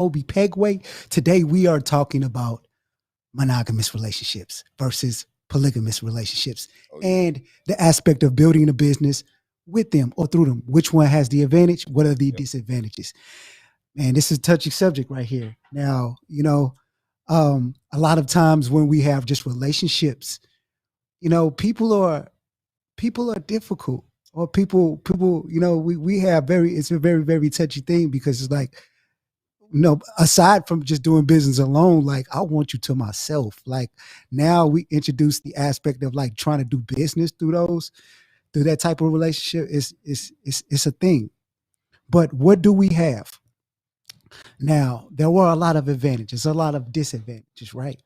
Obi Pegway. Today we are talking about monogamous relationships versus polygamous relationships and the aspect of building a business with them or through them. Which one has the advantage? What are the disadvantages? Man, this is a touchy subject right here. Now, a lot of times when we have just relationships, people are difficult, or people, we have it's a very, very touchy thing, because it's like, aside from just doing business alone, like, I want you to myself. Like, now we introduce the aspect of like trying to do business through that type of relationship. It's a thing. But what do we have? Now, there were a lot of advantages, a lot of disadvantages, right?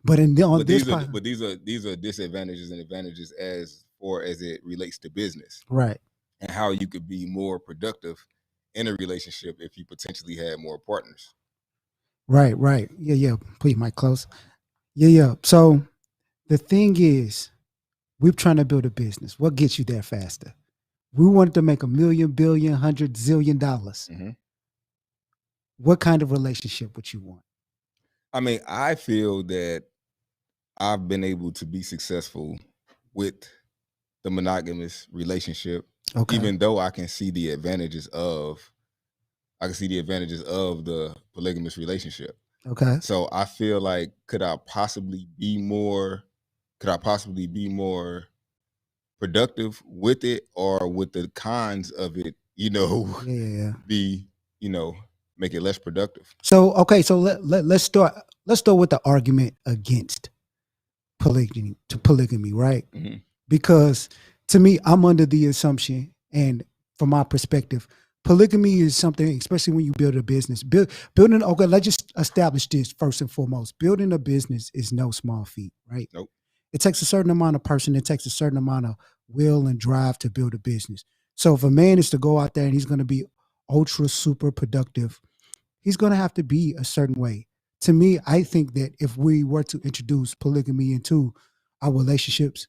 But these are disadvantages and advantages as far as it relates to business, right? And how you could be more productive in a relationship if you potentially had more partners. Right. Yeah. Put your mic close. Yeah. So the thing is, we're trying to build a business. What gets you there faster? We wanted to make $1 million, billion, $100 zillion. Mm-hmm. What kind of relationship would you want? I mean, I feel that I've been able to be successful with the monogamous relationship, even though I can see the advantages of the polygamous relationship. Okay. So I feel like, could I possibly be more productive with it, or with the cons of it, be, make it less productive? So, okay, so let's start with the argument against polygamy, right? Mm-hmm. Because to me, I'm under the assumption, and from my perspective, polygamy is something, especially when you build a business. Building, okay, let's just establish this first and foremost. Building a business is no small feat, right? Nope. It takes a certain amount of person, it takes a certain amount of will and drive to build a business. So if a man is to go out there and he's going to be ultra super productive, he's going to have to be a certain way. To me, I think that if we were to introduce polygamy into our relationships,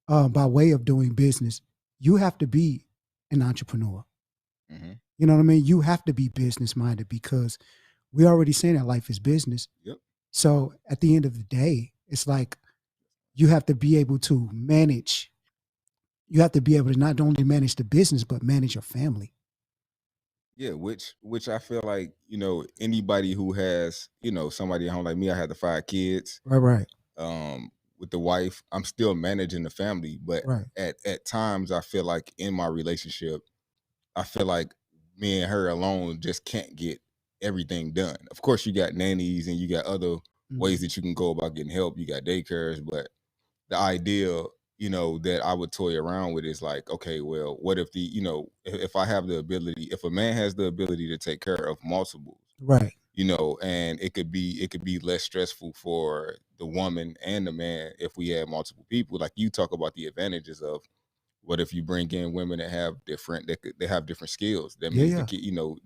by way of doing business, you have to be an entrepreneur. Mm-hmm. You know what I mean? You have to be business minded, because we already saying that life is business. Yep. So at the end of the day, it's like you have to be able to manage. You have to be able to not only manage the business, but manage your family. Yeah, which I feel like, anybody who has, somebody at home like me, I had the 5 kids. Right. With the wife, I'm still managing the family, but Right. at times I feel like in my relationship, I feel like me and her alone just can't get everything done. Of course, you got nannies and you got other ways that you can go about getting help. You got daycares, but the idea, that I would toy around with is like, okay, well, what if if I have the ability, if a man has the ability to take care of multiples, right, and it could be less stressful for the woman and the man if we had multiple people. Like, you talk about the advantages of, what if you bring in women that have different skills? That means the kid,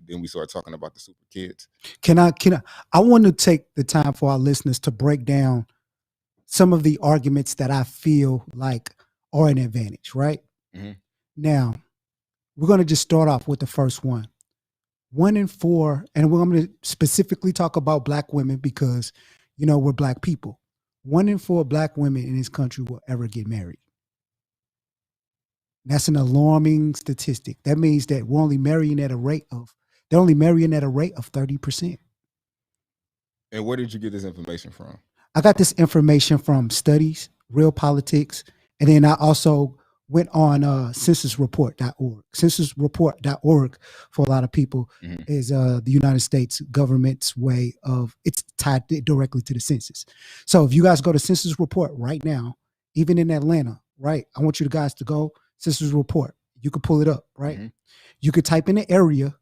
then we start talking about the super kids. I want to take the time for our listeners to break down some of the arguments that I feel like are an advantage, right? Mm-hmm. Now, we're going to just start off with the first one. 1 in 4, and I'm going to specifically talk about Black women because, we're Black people. 1 in 4 Black women in this country will ever get married. That's an alarming statistic. That means that they're only marrying at a rate of 30%. And where did you get this information from? I got this information from studies, Real Politics, and then I also went on censusreport.org. Censusreport.org, for a lot of people, is the United States government's way of, it's tied directly to the census. So if you guys go to Census Report right now, even in Atlanta, right, I want you guys to go Census Report. You could pull it up, right? Mm-hmm. You could type in the area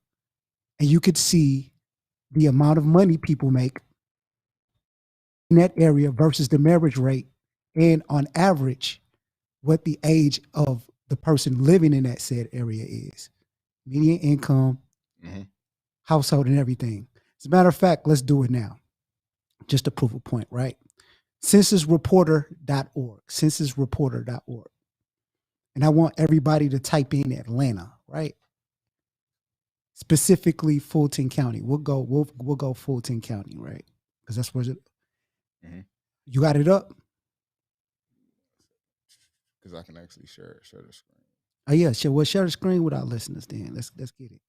and you could see the amount of money people make in that area versus the marriage rate, and on average, what the age of the person living in that said area is. Median income, household, and everything. As a matter of fact, let's do it now. Just to prove a point, right? Censusreporter.org. Censusreporter.org. And I want everybody to type in Atlanta, right? specifically Fulton County. We'll go Fulton County, right? Because that's where you got it up. Because I can actually share the screen. Oh yeah, sure. Well, share the screen with our listeners. Then let's get it.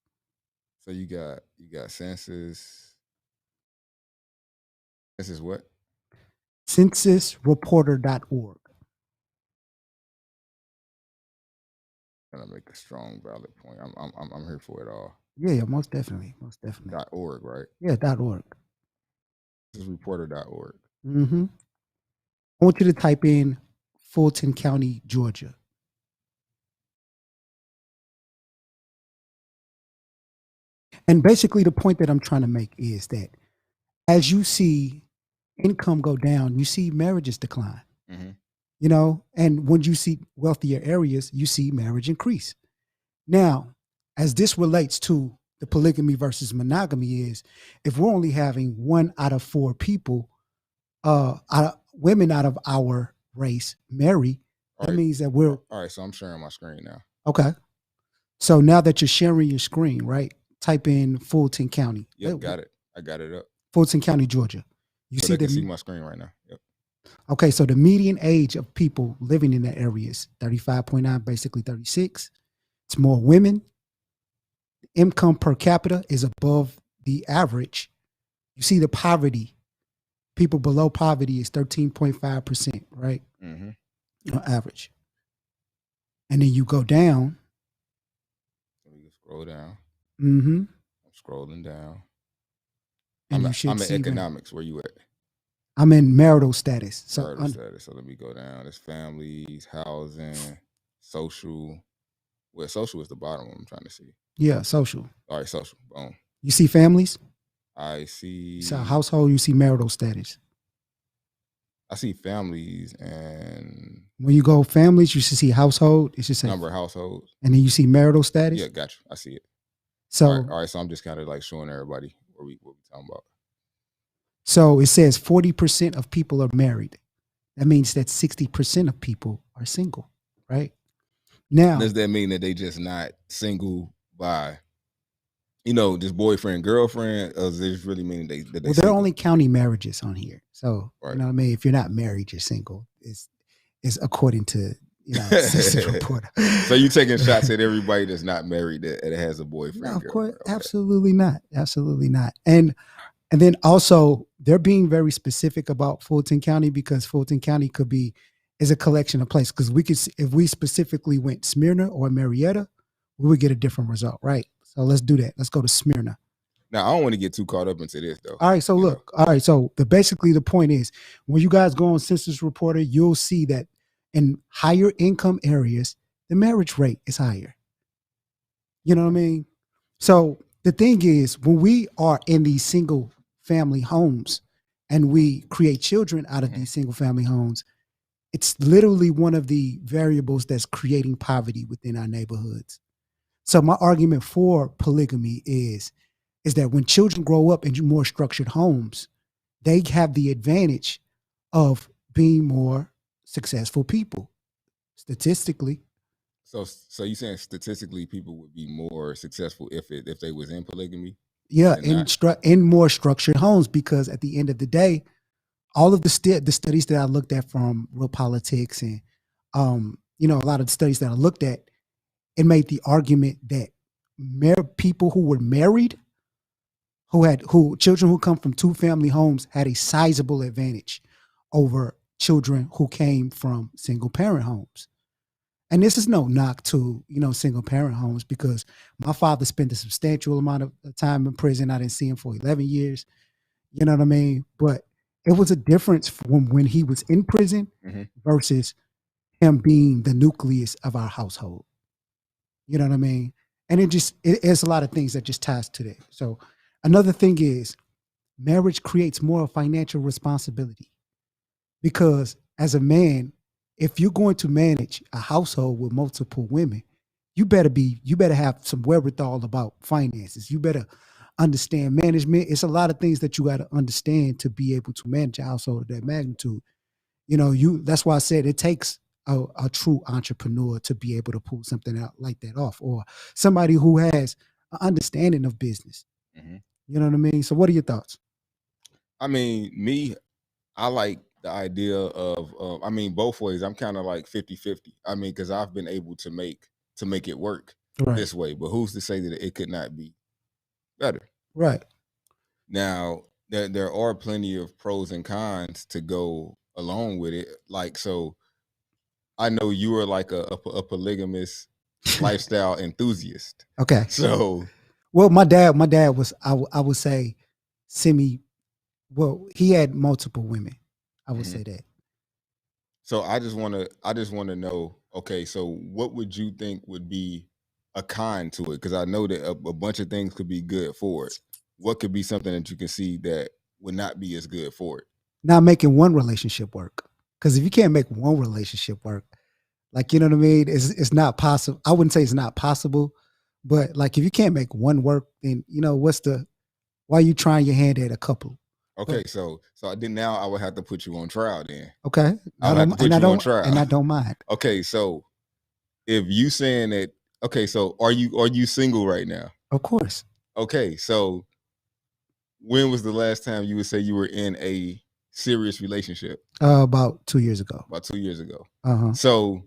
So you got census. This is what? Censusreporter.org. Trying to make a strong, valid point. I'm here for it all. Yeah, most definitely. .org, right? Yeah, .org. Censusreporter.org. Mm-hmm. I want you to type in Fulton County, Georgia. And basically, the point that I'm trying to make is that as you see income go down, you see marriages decline. And when you see wealthier areas, you see marriage increase. Now, as this relates to the polygamy versus monogamy is, if we're only having 1 out of 4 people, women out of our race marry, that means that we're... All right, so I'm sharing my screen now. Okay. So now that you're sharing your screen, right, type in Fulton County. Yep, got it. I got it up. Fulton County, Georgia. You see, can see my screen right now. Yep. Okay, so the median age of people living in that area is 35.9, basically 36. It's more women. Income per capita is above the average. You see the poverty. People below poverty is 13.5%, right? On average. And then you go down. Let me scroll down. I'm scrolling down. And I'm in economics. Where you at? I'm in marital status. So status. So let me go down. There's families, housing, social. Well, social is the bottom one I'm trying to see. Yeah, social. All right, social. Boom. You see families? I see. So household, you see marital status. I see families, and when you go families, you should see household. It's just number of households. And then you see marital status. Yeah, gotcha. I see it. So all right. So I'm just kind of like showing everybody what we talking about. So it says 40% of people are married. That means that 60% of people are single, right? Now, does that mean that they just not single by, just boyfriend, girlfriend? Or does this really mean that they well, they're only counting marriages on here. So, right. You know what I mean? If you're not married, you're single. It's according to, Census Reporter. So you taking shots at everybody that's not married that has a boyfriend? No, of course, okay. Absolutely not. Absolutely not. And then also they're being very specific about Fulton County because Fulton County is a collection of places. Because we could, if we specifically went Smyrna or Marietta, we would get a different result, right? So let's do that. Let's go to Smyrna. Now I don't want to get too caught up into this though. All right, so look. All right, so basically the point is when you guys go on Census Reporter, you'll see that in higher income areas, the marriage rate is higher. You know what I mean? So the thing is, when we are in these single family homes and we create children out of these single family homes, it's literally one of the variables that's creating poverty within our neighborhoods. So my argument for polygamy is that when children grow up in more structured homes, they have the advantage of being more successful people statistically. So you saying statistically people would be more successful if they was in polygamy? Yeah, in more structured homes, because at the end of the day, all of the studies that I looked at from Real Politics and a lot of the studies that I looked at, it made the argument that people who were married, children who come from 2-family homes had a sizable advantage over children who came from single parent homes. And this is no knock to, single parent homes, because my father spent a substantial amount of time in prison. I didn't see him for 11 years. You know what I mean? But it was a difference from when he was in prison versus him being the nucleus of our household. You know what I mean? And it's a lot of things that just ties to that. So another thing is marriage creates more financial responsibility, because as a man, if you're going to manage a household with multiple women, you better have some wherewithal about finances. You better understand management. It's a lot of things that you got to understand to be able to manage a household of that magnitude. That's why I said it takes a true entrepreneur to be able to pull something out like that off, or somebody who has an understanding of business. Mm-hmm. You know what I mean? So what are your thoughts? I mean, I like the idea of, I mean, both ways. I'm kind of like 50-50. I mean, because I've been able to make it work this way, but who's to say that it could not be better? Right. Now, there are plenty of pros and cons to go along with it. Like, so I know you are like a polygamous lifestyle enthusiast. Okay. So, well, my dad was, I would say, well, he had multiple women. I would say that. So I just want to know, okay, so what would you think would be a con to it? Because I know that a bunch of things could be good for it. What could be something that you can see that would not be as good for it? Not making one relationship work. Because if you can't make one relationship work, like, you know what I mean? It's not possible. I wouldn't say it's not possible, but like if you can't make one work, then you know why are you trying your hand at a couple? Okay, so then now I would have to put you on trial then. Okay. I would have to put you on trial. And I don't mind. Okay, so if you saying that, okay, so are you single right now? Of course. Okay, so when was the last time you would say you were in a serious relationship? About 2 years ago. About 2 years ago. Uh-huh. So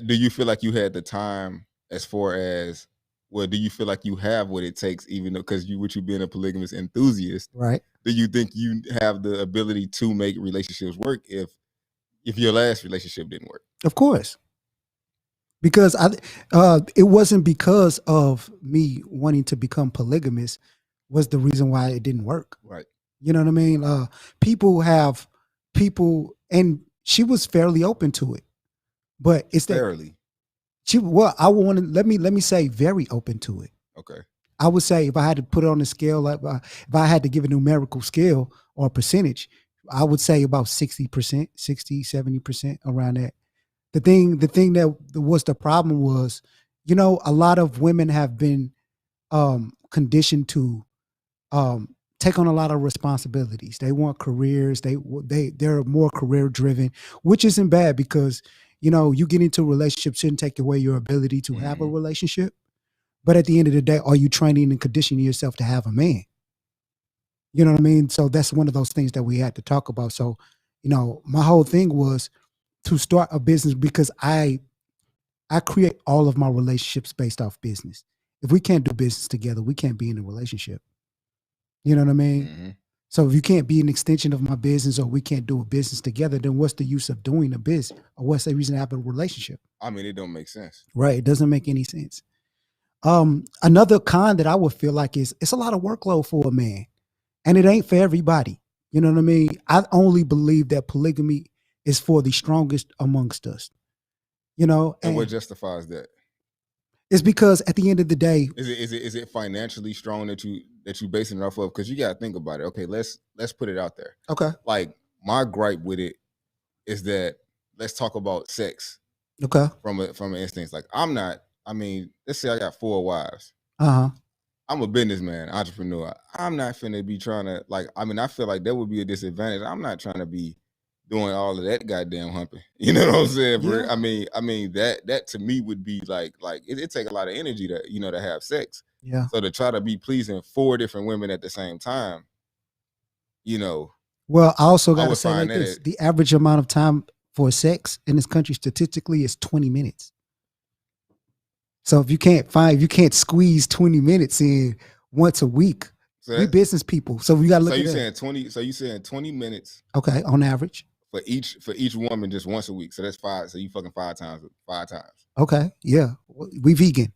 do you feel like you had the time as far as, well, do you feel like you have what it takes, even though, because you being a polygamous enthusiast, right? Do you think you have the ability to make relationships work if your last relationship didn't work? Of course. Because it wasn't because of me wanting to become polygamous was the reason why it didn't work. Right. You know what I mean? People, and she was fairly open to it, but it's fairly. I want to let me say very open to it. Okay. I would say if I had to put it on a scale, if I had to give a numerical scale or a percentage, I would say about 60%, 60, 70% around that. The thing that was the problem was, you know, a lot of women have been conditioned to take on a lot of responsibilities. They want careers. They're more career driven, which isn't bad because, you know, you get into a relationship shouldn't take away your ability to have a relationship. But at the end of the day, are you training and conditioning yourself to have a man? You know what I mean? So that's one of those things that we had to talk about. So, you know, my whole thing was to start a business because I create all of my relationships based off business. If we can't do business together, we can't be in a relationship. You know what I mean? So if you can't be an extension of my business or we can't do a business together, then what's the use of doing a business? Or what's the reason to have a relationship? I mean, it don't make sense. Right. It doesn't make any sense. Another con that I would feel like is it's a lot of workload for a man. And it ain't for everybody. You know what I mean? I only believe that polygamy is for the strongest amongst us. You know, and what justifies that? It's because at the end of the day, is it financially strong that you basing it off of? Because you got to think about it. Okay, let's put it out there. Okay. Like my gripe with it is that let's talk about sex. Okay. From an instance, like I mean, let's say I got 4 wives. I'm a businessman, entrepreneur. I'm not finna be trying to, like, I mean, I feel like that would be a disadvantage. I'm not trying to be doing all of that goddamn humping. You know what I'm saying? Yeah. I mean that to me would be like it take a lot of energy to, you know, to have sex. Yeah. So to try to be pleasing 4 different women at the same time, you know. Well, I also got to say like this: the average amount of time for sex in this country statistically is 20 minutes. So if you can't squeeze 20 minutes in once a week, so we business people. So we got to look at that. So you saying 20 minutes? Okay, on average. For each woman just once a week. So that's 5. So you fucking 5 times. Okay, yeah, we vegan.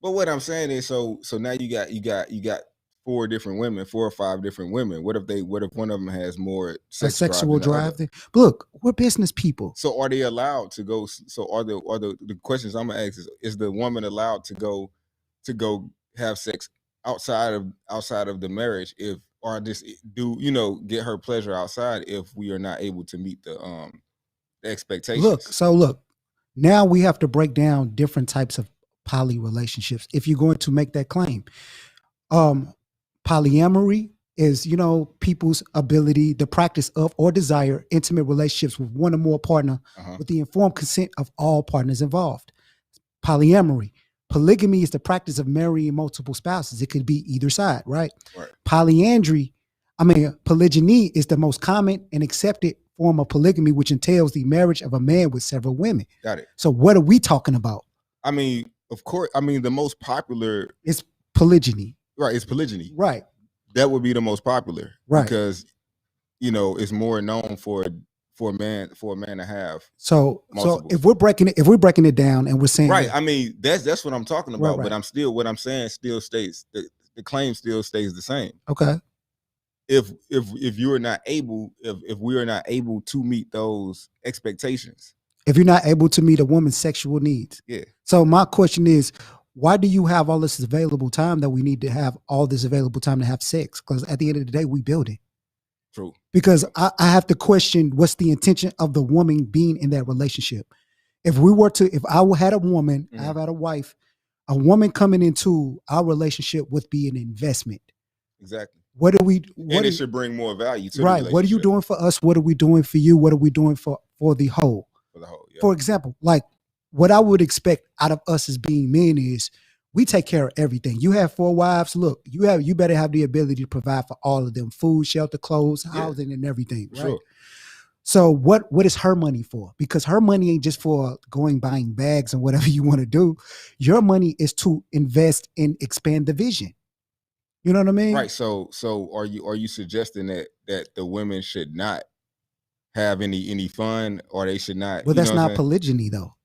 But what I'm saying is, so now you got 4 different women, 4 or 5 different women. What if one of them has more sexual drive? Look, we're business people. So are they allowed to go? So are the questions I'm gonna ask is the woman allowed to go have sex outside of the marriage or just do, you know, get her pleasure outside if we are not able to meet the expectations? Look, now we have to break down different types of poly relationships if you're going to make that claim. Polyamory is, you know, people's ability, the practice of or desire intimate relationships with one or more partner with the informed consent of all partners involved. Polyamory. Polygamy is the practice of marrying multiple spouses. It could be either side, right? Right. Polyandry, polygyny is the most common and accepted form of polygamy, which entails the marriage of a man with several women. Got it. So what are we talking about? I mean, of course, the most popular It's polygyny. Right, it's polygyny. Right. That would be the most popular. Right. Because, it's more known for a man to have. So multiples. if we're breaking it down and we're saying right, that's what I'm talking about. Right. But what I'm saying still stays. The claim still stays the same. Okay. If you are not able, if we are not able to meet those expectations, if you're not able to meet a woman's sexual needs, yeah. So my question is, why do you have all this available time that we need to have all this available time to have sex? Because at the end of the day, we build it. True. Because I have to question what's the intention of the woman being in that relationship. If I had a woman, I have had a wife, a woman coming into our relationship would be an investment. Exactly. It should bring more value to right. The what are you doing for us? What are we doing for you? What are we doing for the whole? For the whole. Yeah. For example, like what I would expect out of us as being men is we take care of everything. You have 4 wives. Look, you better have the ability to provide for all of them: food, shelter, clothes, housing, and everything. Right. Sure. So what is her money for? Because her money ain't just for buying bags and whatever you want to do. Your money is to invest and expand the vision. You know what I mean? Right. So are you suggesting that the women should not have any fun, or they should not? Well, that's not polygyny, though.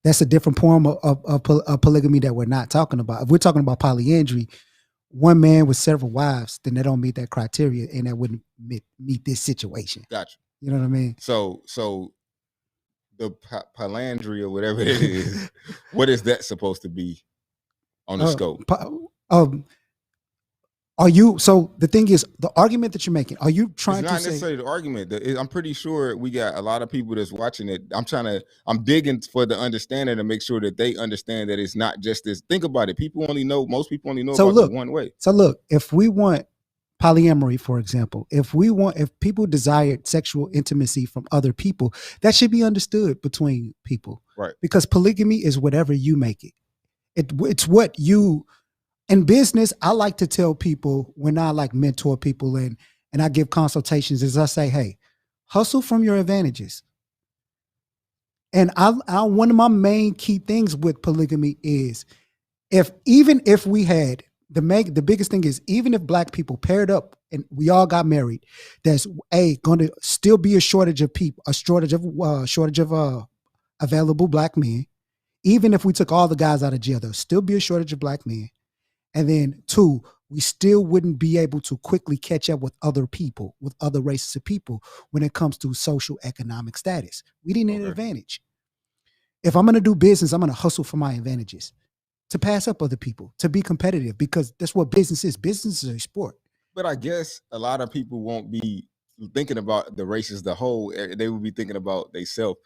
That's a different form of polygamy that we're not talking about. If we're talking about polyandry, one man with several wives, then they don't meet that criteria, and that wouldn't meet this situation. Gotcha. You know what I mean? So the polyandry or whatever it is, what is that supposed to be on the scope? So the thing is, the argument that you're making, are you trying to say? It's not necessarily the argument. I'm pretty sure we got a lot of people that's watching it. I'm digging for the understanding to make sure that they understand that it's not just this. Think about it. Most people only know about it one way. So look, if we want polyamory, for example, if people desired sexual intimacy from other people, that should be understood between people. Right. Because polygamy is whatever you make it. It's what you... In business, I like to tell people when I mentor people and I give consultations is I say, hey, hustle from your advantages. And one of my main key things with polygamy is even if we had the biggest thing is even if Black people paired up and we all got married, there's going to still be a shortage of people, a shortage of available Black men. Even if we took all the guys out of jail, there'll still be a shortage of Black men. And then 2, we still wouldn't be able to quickly catch up with other people, with other races of people when it comes to social economic status. We didn't need an advantage. If I'm going to do business, I'm going to hustle for my advantages to pass up other people, to be competitive, because that's what business is. Business is a sport. But I guess a lot of people won't be thinking about the race as the whole. They will be thinking about themselves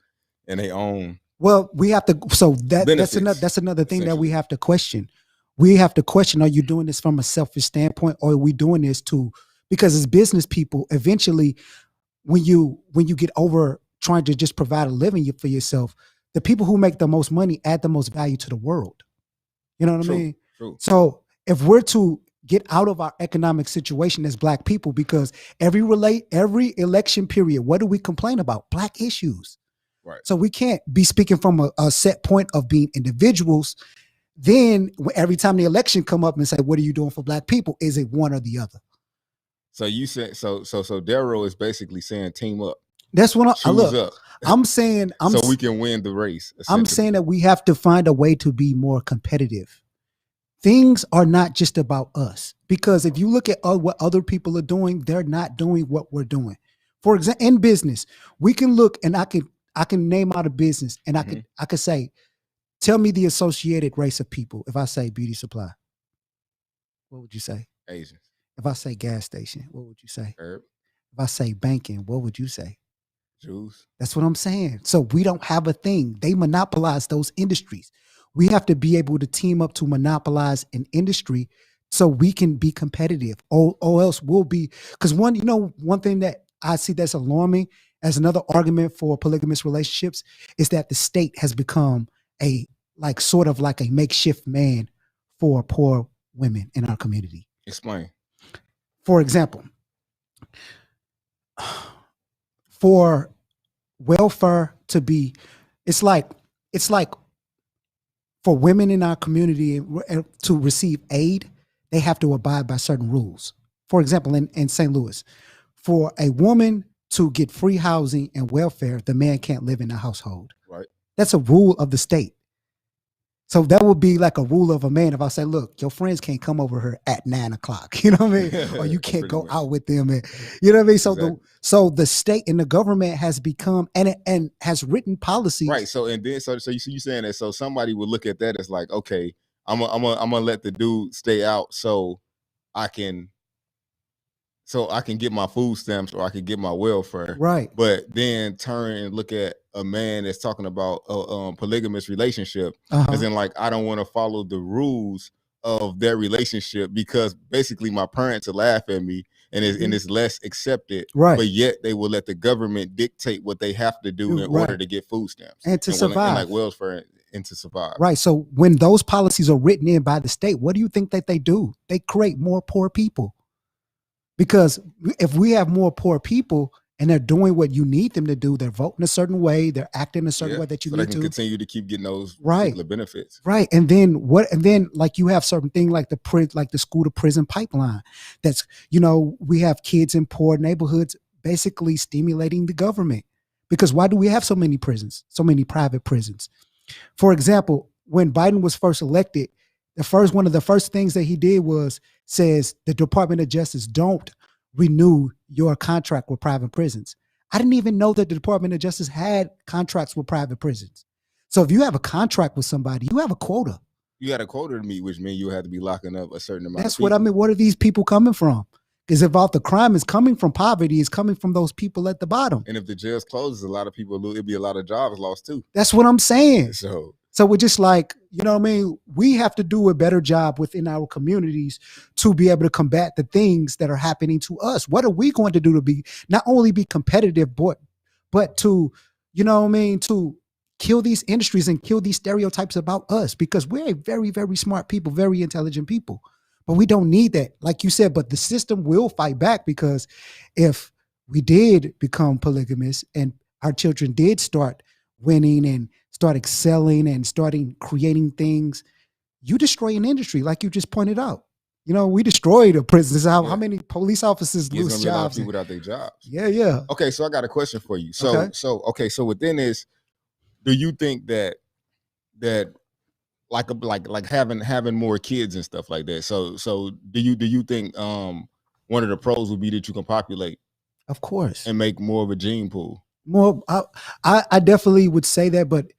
and their own. Well, we have to. So that's another thing that we have to question. We have to question, are you doing this from a selfish standpoint, or are we doing this because as business people, eventually when you get over trying to just provide a living for yourself, the people who make the most money add the most value to the world. You know what I mean? True. So if we're to get out of our economic situation as Black people, because every election period, what do we complain about? Black issues. Right. So we can't be speaking from a set point of being individuals. Then every time the election come up and say, what are you doing for Black people? Is it one or the other? So you said, so Darryl is basically saying team up. That's what up. I'm saying. So we can win the race. I'm saying that we have to find a way to be more competitive. Things are not just about us, because if you look at what other people are doing, they're not doing what we're doing. For example, in business, we can look and I can name out a business and I could say, tell me the associated race of people. If I say beauty supply, what would you say? Asians. If I say gas station, what would you say? Arab. If I say banking, what would you say? Jews. That's what I'm saying. So we don't have a thing. They monopolize those industries. We have to be able to team up to monopolize an industry so we can be competitive, or else we'll be, because one thing that I see that's alarming as another argument for polygamous relationships is that the state has become a like sort of like a makeshift man for poor women in our community. Explain. For example, for welfare to be, it's like for women in our community to receive aid, they have to abide by certain rules. For example, in St. Louis, for a woman to get free housing and welfare, the man can't live in the household. Right. That's a rule of the state. So that would be like a rule of a man if I say, look, your friends can't come over here at 9 o'clock, you know what I mean? Or you can't go out with them. And, you know what I mean? So exactly. The state and the government has become and has written policies. Right. So and then so you saying that so somebody would look at that as like, okay, I'm gonna let the dude stay out so I can get my food stamps or I can get my welfare. Right. But then turn and look at a man that's talking about a polygamous relationship, as in like, I don't want to follow the rules of their relationship because basically my parents will laugh at me and it's less accepted. Right. But yet they will let the government dictate what they have to do in order to get food stamps and to survive. And like welfare and to survive. Right. So when those policies are written in by the state, what do you think that they do? They create more poor people. Because if we have more poor people and they're doing what you need them to do, they're voting a certain way, they're acting a certain way that you need to. So they can continue to keep getting those right. particular benefits. Right. And then like you have certain things like the school to prison pipeline. That's, we have kids in poor neighborhoods basically stimulating the government. Because why do we have so many prisons, so many private prisons? For example, when Biden was first elected, one of the first things that he did says the Department of Justice don't renew your contract with private prisons. I didn't even know that the Department of Justice had contracts with private prisons. So if you have a contract with somebody, you have a quota. You got a quota to meet, which means you have to be locking up a certain amount. That's what I mean. What are these people coming from? Because if all the crime is coming from poverty, it's coming from those people at the bottom. And if the jails closes, a lot of people lose. It'd be a lot of jobs lost too. That's what I'm saying. So we're just like, you know what I mean? We have to do a better job within our communities to be able to combat the things that are happening to us. What are we going to do to be not only be competitive, but to, you know what I mean, to kill these industries and kill these stereotypes about us, because we're a very, very smart people, very intelligent people. But we don't need that, like you said, but the system will fight back, because if we did become polygamous and our children did start winning and start excelling and starting creating things, you destroy an industry, like you just pointed out. We destroyed a prison. How many police officers lose jobs? A lot of people without their jobs. Yeah. Okay, so I got a question for you. So within this, do you think that like having more kids and stuff like that? So do you think one of the pros would be that you can populate, of course, and make more of a gene pool? More, I definitely would say that, but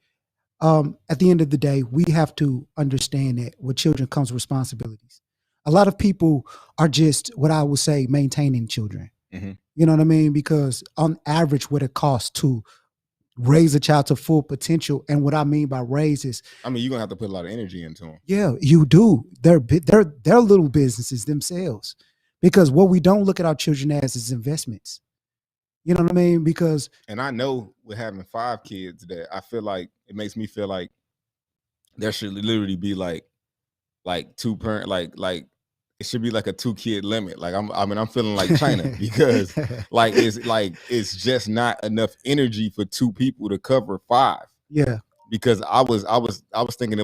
at the end of the day, we have to understand that with children comes responsibilities. A lot of people are just what I would say maintaining children. Mm-hmm. You know what I mean? Because on average, what it costs to raise a child to full potential, and what I mean by raise is, you're gonna have to put a lot of energy into them. Yeah, you do. They're little businesses themselves, because what we don't look at our children as is investments. You know what I mean? Because, and I know with having 5 kids that I feel like it makes me feel like there should literally be like 2 parent, like it should be like a 2-kid limit. Like I'm feeling like China, because it's just not enough energy for 2 people to cover 5. Yeah. Because I was thinking we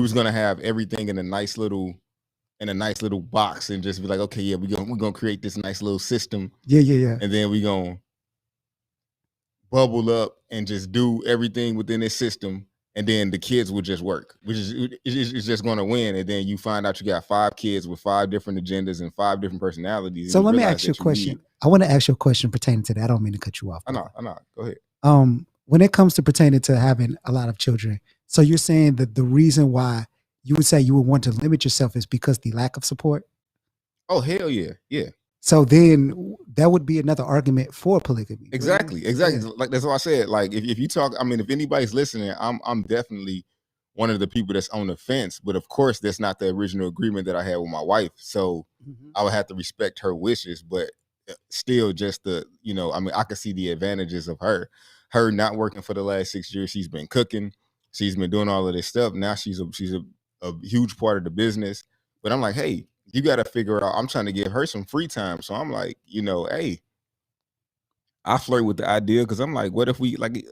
was gonna have everything in a nice little box and just be like, okay, yeah, we're gonna create this nice little system. Yeah. And then we're gonna bubble up and just do everything within this system, and then the kids will just work, which is just gonna win. And then you find out you got 5 kids with 5 different agendas and 5 different personalities. So let me ask you a question. I want to ask you a question pertaining to that. I don't mean to cut you off. I know. Go ahead. When it comes to pertaining to having a lot of children, so you're saying that the reason why you would say you would want to limit yourself is because the lack of support? Oh, hell yeah. Yeah. So then that would be another argument for polygamy. Exactly. Yeah. Like that's what I said. Like if you talk, if anybody's listening, I'm definitely one of the people that's on the fence. But of course, that's not the original agreement that I had with my wife. So I would have to respect her wishes, but still just I could see the advantages of her her not working for the last 6 years. She's been cooking. She's been doing all of this stuff. Now she's a huge part of the business. But I'm like, hey, you got to figure out. I'm trying to give her some free time. So I'm like, hey, I flirt with the idea because I'm like, what if we like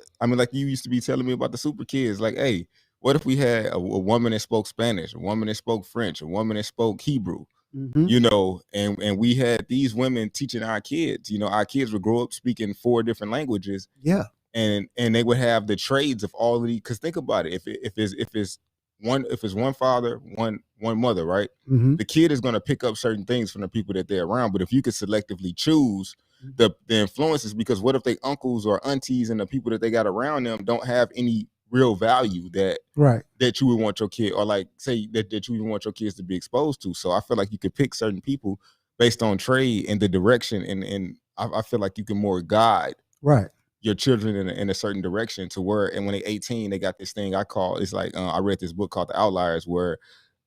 you used to be telling me about the super kids. Like, hey, what if we had a woman that spoke Spanish, a woman that spoke French, a woman that spoke Hebrew, and we had these women teaching our kids. Our kids would grow up speaking 4 different languages. Yeah. And they would have the trades of all of these. Because think about it, if it's one father, one mother, right? The kid is going to pick up certain things from the people that they're around. But if you could selectively choose the influences, because what if they uncles or aunties and the people that they got around them don't have any real value that you would want your kid, or like say that you even want your kids to be exposed to. So I feel like you could pick certain people based on trade and the direction, and I feel like you can more guide your children in a certain direction to where, and when they're 18, they got this thing I call, it's like I read this book called The Outliers, where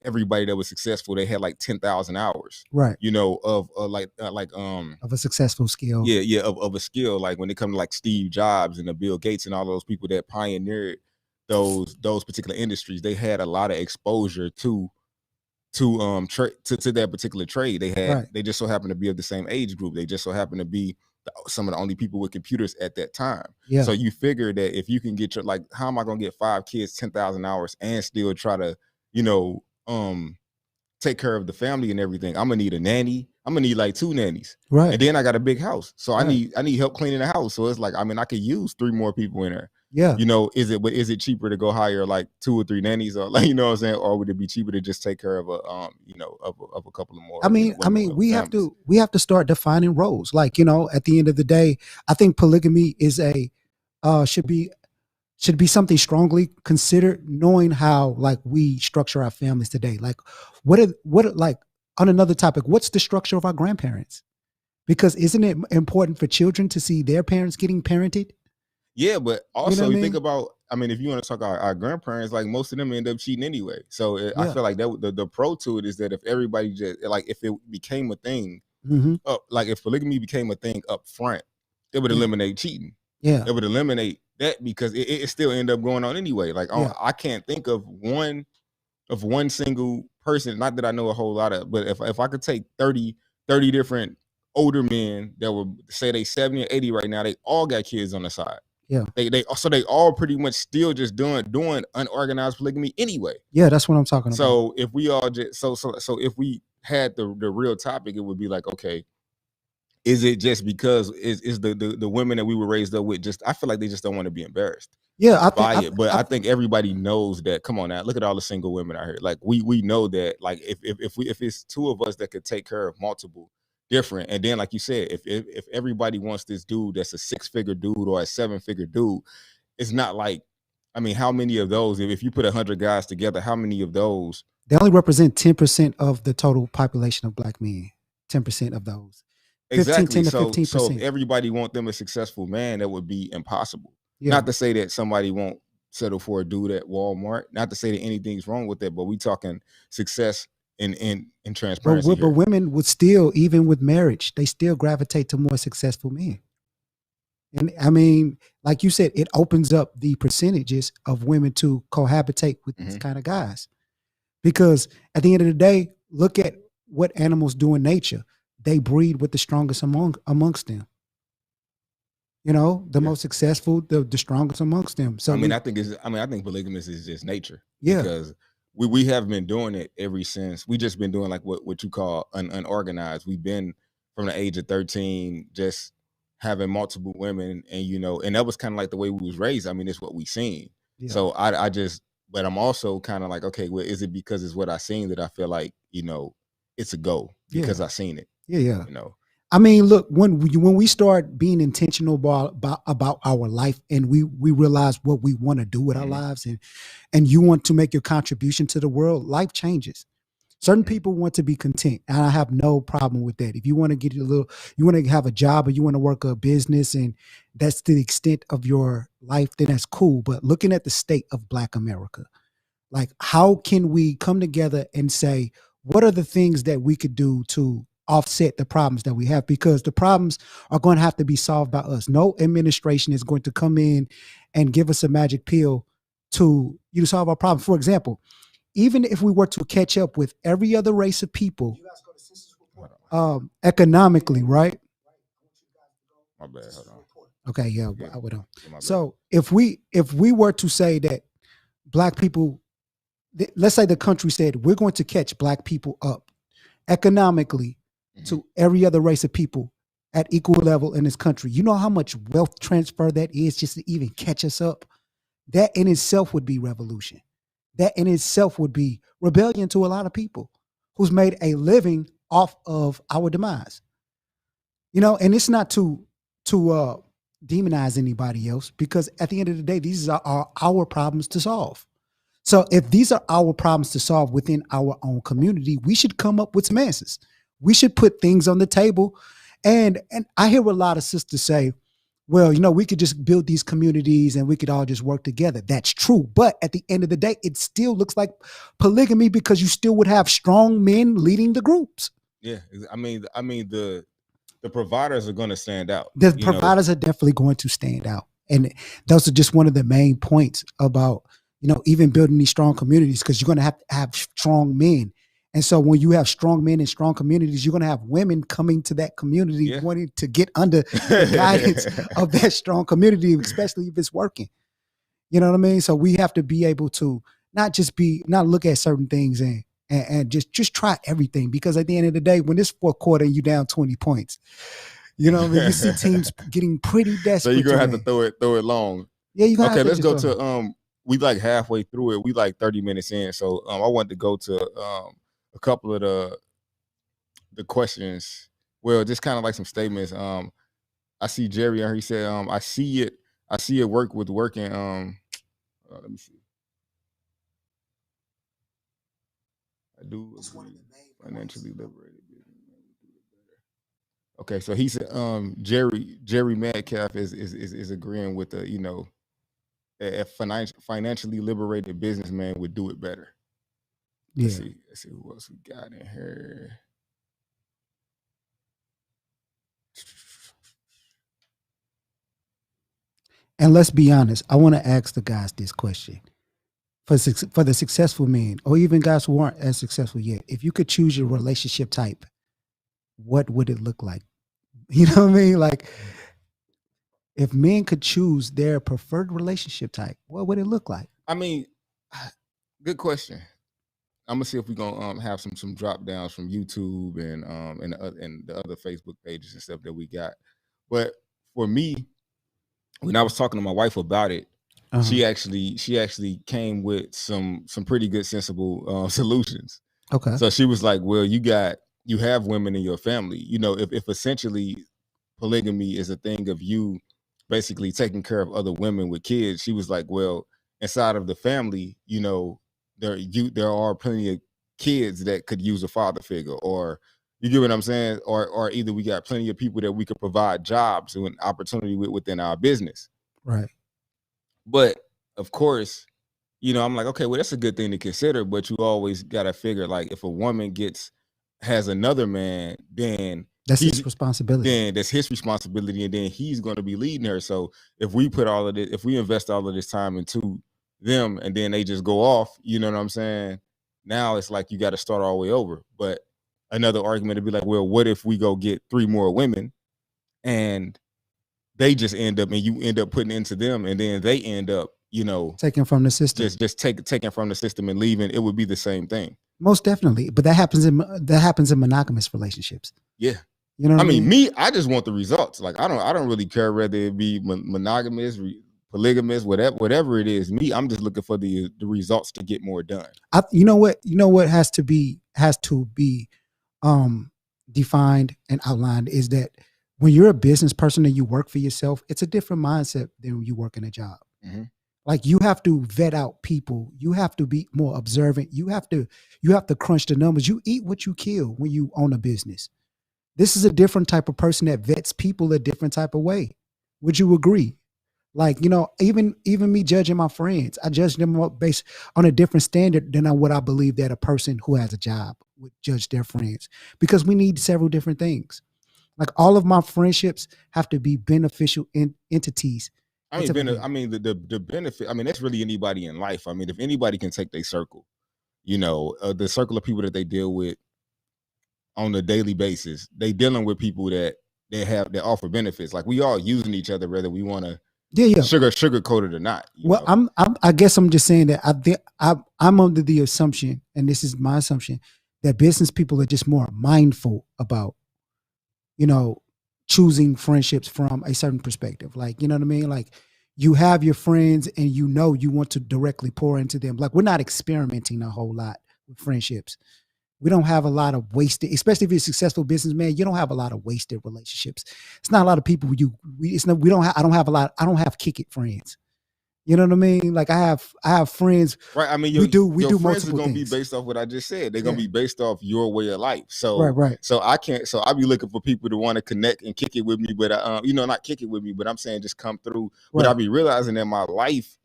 everybody that was successful, they had like 10,000 hours, of of a successful skill. Of a skill. Like when it comes to like Steve Jobs and the Bill Gates and all those people that pioneered those particular industries, they had a lot of exposure to that particular trade. They just so happened to be of the same age group. They just so happened to be some of the only people with computers at that time. So you figure that if you can get your, like, how am I going to get 5 kids 10,000 hours and still try to take care of the family and everything? I'm gonna need a nanny. I'm gonna need like 2 nannies, and then I got a big house, so I need help cleaning the house. So it's like, I could use 3 more people in there. Is it cheaper to go hire like 2 or 3 nannies, or like, what I'm saying, or would it be cheaper to just take care of a couple of more? I mean, we have to start defining roles. Like, at the end of the day, I think polygamy is should be something strongly considered, knowing how like we structure our families today. Like what like, on another topic, what's the structure of our grandparents? Because isn't it important for children to see their parents getting parented? Yeah, but also you think about, if you want to talk about our grandparents, like most of them end up cheating anyway. So I feel like that the pro to it is that if everybody just, like, if it became a thing, like if polygamy became a thing up front, it would eliminate cheating. It would eliminate that, because it still end up going on anyway. Like I can't think of one single person, not that I know a whole lot of, but if I could take 30 different older men that would say they 70 or 80 right now, they all got kids on the side. They all pretty much still just doing unorganized polygamy anyway. That's what I'm talking about. So if we all just so if we had the real topic, it would be like, okay, is it just because is the women that we were raised up with, just, I feel like they just don't want to be embarrassed I think everybody knows that. Come on now, look at all the single women out here. Like we know that, like, if it's 2 of us that could take care of multiple different, and then like you said, if everybody wants this dude that's a 6-figure dude or a 7-figure dude, it's not like, how many of those, if you put 100 guys together, how many of those? They only represent 10% of the total population of Black men. 10% of those. Exactly. 10 to 15%. So if everybody want them a successful man, that would be impossible. Not to say that somebody won't settle for a dude at Walmart. Not to say that anything's wrong with that, but we talking success in transparency. But women would still, even with marriage, they still gravitate to more successful men. And like you said, it opens up the percentages of women to cohabitate with these kind of guys. Because at the end of the day, look at what animals do in nature. They breed with the strongest amongst them. The most successful, the strongest amongst them. So I think polygamous is just nature. Because we have been doing it ever since. We just been doing like what you call unorganized. We've been from the age of 13 just having multiple women, and and that was kind of like the way we was raised. It's what we seen. So I just, but I'm also kind of like, okay, well, is it because it's what I seen that I feel like, it's a go because I seen it. Look, when we start being intentional about our life, and we realize what we want to do with our lives, and you want to make your contribution to the world, life changes. Certain people want to be content, and I have no problem with that. If you want to you want to have a job, or you want to work a business, and that's the extent of your life, then that's cool. But looking at the state of Black America, like, how can we come together and say, what are the things that we could do to offset the problems that we have, because the problems are going to have to be solved by us. No administration is going to come in and give us a magic pill to solve our problem. For example, even if we were to catch up with every other race of people economically, right? My bad. Hold on. Okay, yeah, I would. So if we were to say that black people, let's say the country said we're going to catch black people up economically to every other race of people at equal level in this country. You know how much wealth transfer that is just to even catch us up? That in itself would be revolution. That in itself would be rebellion to a lot of people who's made a living off of our demise. And it's not to demonize anybody else, because at the end of the day, these are our problems to solve. So if these are our problems to solve within our own community, we should come up with some answers. We should put things on the table. And I hear a lot of sisters say, well, we could just build these communities and we could all just work together. That's true. But at the end of the day, it still looks like polygamy, because you still would have strong men leading the groups. Yeah. I mean, the providers are going to stand out. The providers are definitely going to stand out. And those are just one of the main points about, even building these strong communities, because you're going to have strong men. And so when you have strong men in strong communities, you're going to have women coming to that community wanting to get under the guidance of that strong community, especially if it's working. You know what I mean? So we have to be able to not look at certain things and just try everything, because at the end of the day, when it's fourth quarter and you down 20 points, you see teams getting pretty desperate. So you're going to have to throw it long. Yeah, you got to. Okay, let's go to we like halfway through it. We like 30 minutes in. So I wanted to go to a couple of the questions. Well, just kind of like some statements. I see Jerry on here. He said, I see it work with working. Let me see. I do agree. Financially liberated. Okay, so he said Jerry Metcalf is agreeing with the, a financially liberated businessman would do it better. Yeah. Let's see who else we got in here. And let's be honest, I want to ask the guys this question. For the successful men, or even guys who aren't as successful yet, if you could choose your relationship type, what would it look like? You know what I mean? Like, if men could choose their preferred relationship type, what would it look like? I mean, good question. I'm gonna see if we're gonna have some drop downs from YouTube and the other Facebook pages and stuff that we got. But for me, when I was talking to my wife about it, she actually came with some pretty good sensible solutions. Okay. So she was like, well, you have women in your family. If essentially polygamy is a thing of you basically taking care of other women with kids, she was like, well, inside of the family, there are plenty of kids that could use a father figure, or you get what I'm saying? Or either we got plenty of people that we could provide jobs and opportunity within our business. Right. But of course, I'm like, okay, well, that's a good thing to consider, but you always got to figure, like, if a woman has another man, then that's his responsibility. Then that's his responsibility, and then he's going to be leading her. So if we invest all of this time into them, and then they just go off, you know what I'm saying? Now it's like you got to start all the way over. But another argument would be like, well, what if we go get 3 more women, and they just end up, and you end up putting into them, and then they end up, taken from the system. Just taken from the system and leaving. It would be the same thing. Most definitely, but that happens in monogamous relationships. Yeah. You know what I mean? Me, I just want the results. Like, I don't really care whether it be monogamous, polygamous, whatever it is. Me, I'm just looking for the results to get more done. You know what has to be defined and outlined is that when you're a business person and you work for yourself, it's a different mindset than when you work in a job. Mm-hmm. Like, you have to vet out people. You have to be more observant. You have to crunch the numbers. You eat what you kill when you own a business. This is a different type of person that vets people a different type of way. Would you agree? Like, even me judging my friends, I judge them based on a different standard than on what I believe that a person who has a job would judge their friends, because we need several different things. Like, all of my friendships have to be beneficial entities. I mean, the benefit. I mean, that's really anybody in life. I mean, if anybody can take their circle, the circle of people that they deal with on a daily basis, they dealing with people that offer benefits. Like, we all using each other, whether we want to sugarcoat it or not. Well, I guess I'm just saying that I'm under the assumption, and this is my assumption, that business people are just more mindful about, choosing friendships from a certain perspective. Like, you know what I mean? Like, you have your friends and you want to directly pour into them. Like, we're not experimenting a whole lot with friendships. We don't have a lot of wasted, especially if you're a successful businessman, you don't have a lot of wasted relationships. It's not a lot of people I don't have kick it friends. You know what I mean? Like, I have friends. Right. I mean, your friends are going to be based off what I just said. They're going to be based off your way of life. So, right. So I'll be looking for people to want to connect and kick it with me, but not kick it with me, but I'm saying just come through. Right. But I'll be realizing that my life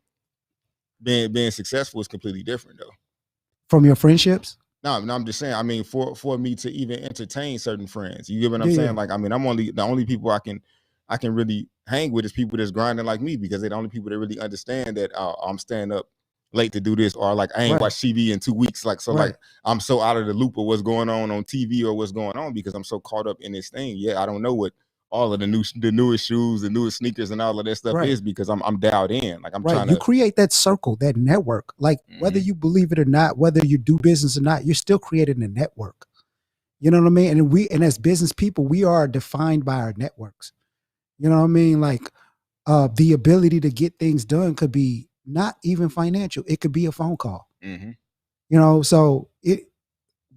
being successful is completely different though. From your friendships? No, I'm just saying, I mean, for me to even entertain certain friends, you get what I'm saying? Like, I mean, the only people I can really hang with is people that's grinding like me, because they're the only people that really understand that I'm staying up late to do this, or like I ain't watched TV in 2 weeks. Like, so like I'm so out of the loop of what's going on TV or what's going on, because I'm so caught up in this thing. Yeah, I don't know what all of the newest shoes, the newest sneakers and all of that stuff is, because I'm dialed in. Like, I'm trying to create that circle, that network. Like, whether you believe it or not, whether you do business or not, you're still creating a network. You know what I mean? And as business people, we are defined by our networks. You know what I mean? Like, the ability to get things done could be not even financial. It could be a phone call. So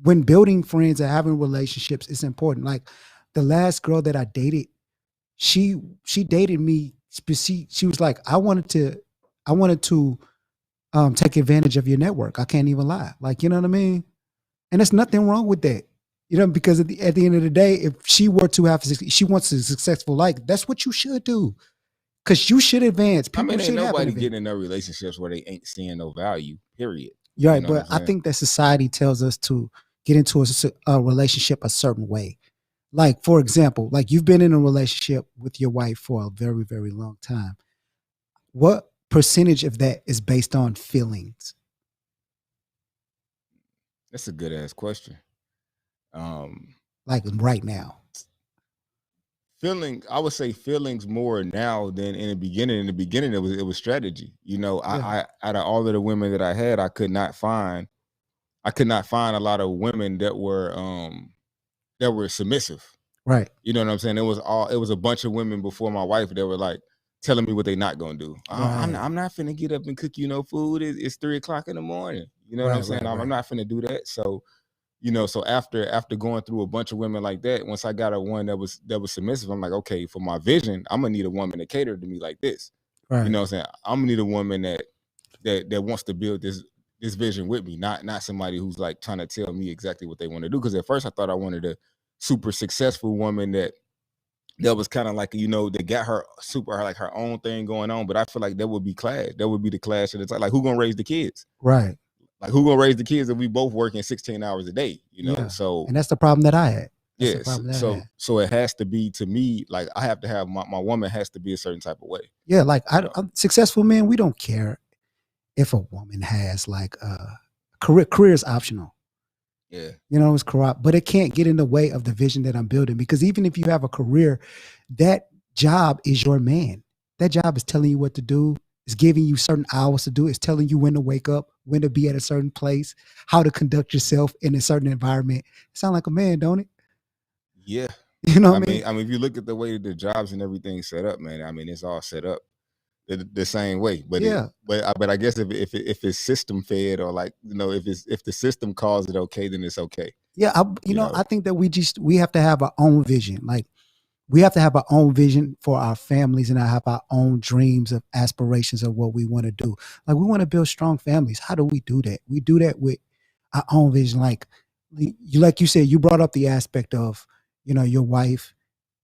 when building friends and having relationships, it's important. Like, the last girl that I dated, she dated me. She was like, I wanted to take advantage of your network. I can't even lie. Like, you know what I mean? And there's nothing wrong with that. Because at the end of the day, if she were to she wants a successful life, that's what you should do. Because you should advance. People ain't nobody getting in their relationships where they ain't seeing no value, period. Right, but I think that society tells us to get into a relationship a certain way. Like, for example, like, you've been in a relationship with your wife for a very, very long time. What percentage of that is based on feelings? That's a good ass question. Like, right now. I would say feelings more now than in the beginning. In the beginning, it was strategy. I out of all of the women that I had, I could not find a lot of women that were submissive. Right. You know what I'm saying? It was a bunch of women before my wife that were like telling me what they not gonna do. Right. I'm not finna get up and cook you no food. It's 3:00 in the morning. You know what I'm saying? I'm not finna do that. So, so after going through a bunch of women like that, once I got one that was submissive, I'm like, okay, for my vision, I'm gonna need a woman that catered to me like this. Right. You know what I'm saying? I'm gonna need a woman that wants to build this vision with me, not somebody who's like trying to tell me exactly what they want to do. Because at first I thought I wanted a super successful woman that was kind of like, that got her like her own thing going on. But I feel like that would be clash. That would be the clash of the time. Like, who gonna raise the kids? Right. Like, who gonna raise the kids if we both working 16 hours a day? So, and that's the problem that I had. Yes. So it has to be, to me, like, I have to have my woman has to be a certain type of way. Yeah, like, successful men, we don't care if a woman has like a career is optional. Yeah. It's corrupt, but it can't get in the way of the vision that I'm building, because even if you have a career, that job is your man. That job is telling you what to do. It's giving you certain hours to do. It's telling you when to wake up, when to be at a certain place, how to conduct yourself in a certain environment. Sound like a man, don't it? Yeah. You know what I mean? I mean, if you look at the way the jobs and everything set up, man, I mean, it's all set up the same way. But yeah, but I guess if it's system fed, or like, if the system calls it okay, then it's okay. Yeah, I think that we have to have our own vision. Like, we have to have our own vision for our families, and I have our own dreams of aspirations of what we want to do. Like, we want to build strong families. How do we do that? We do that with our own vision. Like you said, you brought up the aspect of, your wife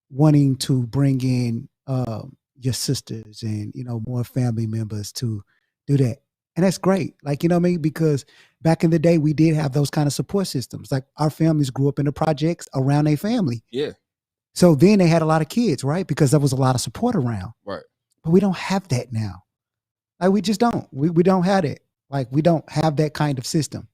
wanting to bring in, your sisters and, more family members to do that. And that's great. Like, you know what I mean? Because back in the day, we did have those kind of support systems. Like our families grew up in the projects around a family. Yeah. So then they had a lot of kids, right? Because there was a lot of support around. Right. But we don't have that now. Like we just don't. We don't have it. Like we don't have that kind of system.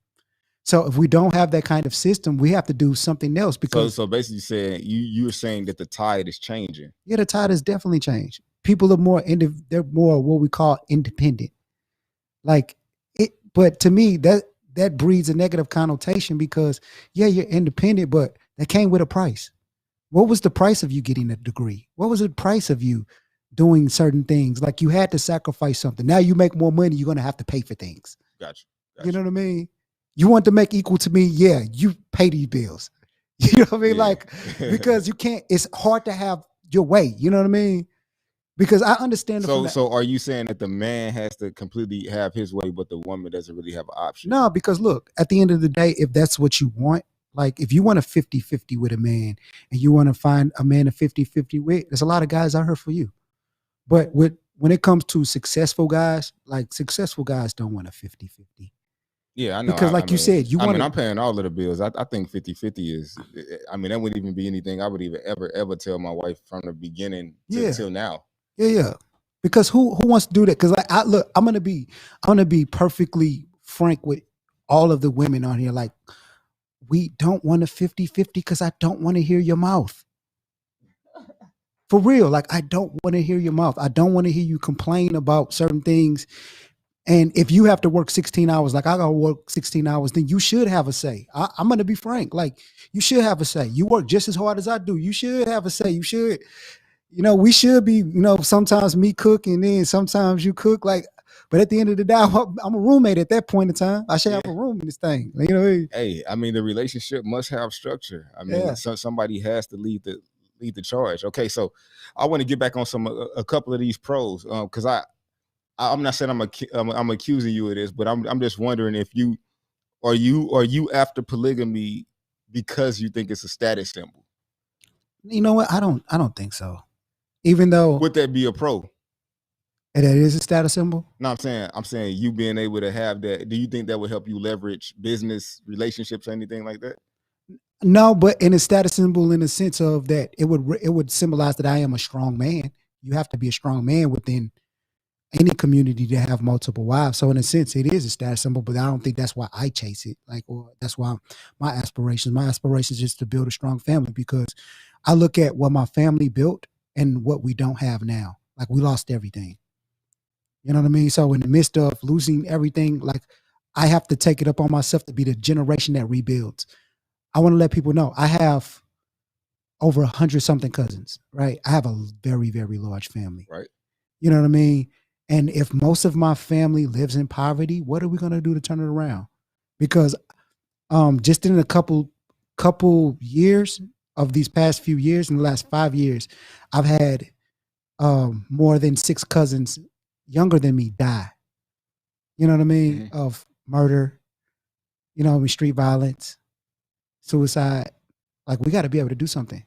So if we don't have that kind of system, we have to do something else. Because so basically saying you're saying that the tide is changing. Yeah, the tide has definitely changed. People are they're more what we call independent. Like it, but to me, that breeds a negative connotation because yeah, you're independent, but that came with a price. What was the price of you getting a degree? What was the price of you doing certain things? Like you had to sacrifice something. Now you make more money, you're gonna have to pay for things. Gotcha. You know what I mean? You want to make equal to me, yeah, you pay these bills. You know what I mean? Yeah. Like, because you can't, it's hard to have your way. You know what I mean? Because I understand. So are you saying that the man has to completely have his way, but the woman doesn't really have an option? No, because look, at the end of the day, if that's what you want, like if you want a 50-50 with a man and you want to find a man a 50-50 with, there's a lot of guys out here for you. But when it comes to successful guys, like successful guys don't want a 50-50. Yeah, I know. Because like you said, I'm paying all of the bills. I think 50-50 is, that wouldn't even be anything I would even ever tell my wife from the beginning till now. Yeah. Because who wants to do that? Because look, I'm gonna be perfectly frank with all of the women on here. Like, we don't want a 50-50 because I don't want to hear your mouth. For real. Like, I don't want to hear your mouth. I don't want to hear you complain about certain things. And if you have to work 16 hours, like I gotta work 16 hours, then you should have a say. I'm gonna be frank. Like, you should have a say. You work just as hard as I do. You should have a say. You should, we should be, sometimes me cook and then sometimes you cook. Like, but at the end of the day, I'm a roommate at that point in time. I should have a room in this thing. Hey, the relationship must have structure. Somebody has to lead the charge. Okay, so I want to get back on a couple of these pros, because I'm not saying I'm accusing you of this, but I'm just wondering if you are after polygamy because you think it's a status symbol. You know what? I don't think so. Even though, would that be a pro? And that is a status symbol? No, I'm saying you being able to have that. Do you think that would help you leverage business relationships or anything like that? No, but in a status symbol, in the sense of that, it would symbolize that I am a strong man. You have to be a strong man within any community to have multiple wives. So in a sense, it is a status symbol, but I don't think that's why I chase it. Like, or that's why my aspirations is to build a strong family, because I look at what my family built and what we don't have now. Like, we lost everything. You know what I mean? So in the midst of losing everything, like, I have to take it up on myself to be the generation that rebuilds. I want to let people know I have over 100 something cousins, right? I have a very, very large family. Right. You know what I mean? And if most of my family lives in poverty, what are we going to do to turn it around? Because just in a couple years of these past few years, in the last 5 years, I've had more than 6 cousins younger than me die. You know what I mean? Mm-hmm. Of murder, street violence, suicide. Like, we got to be able to do something,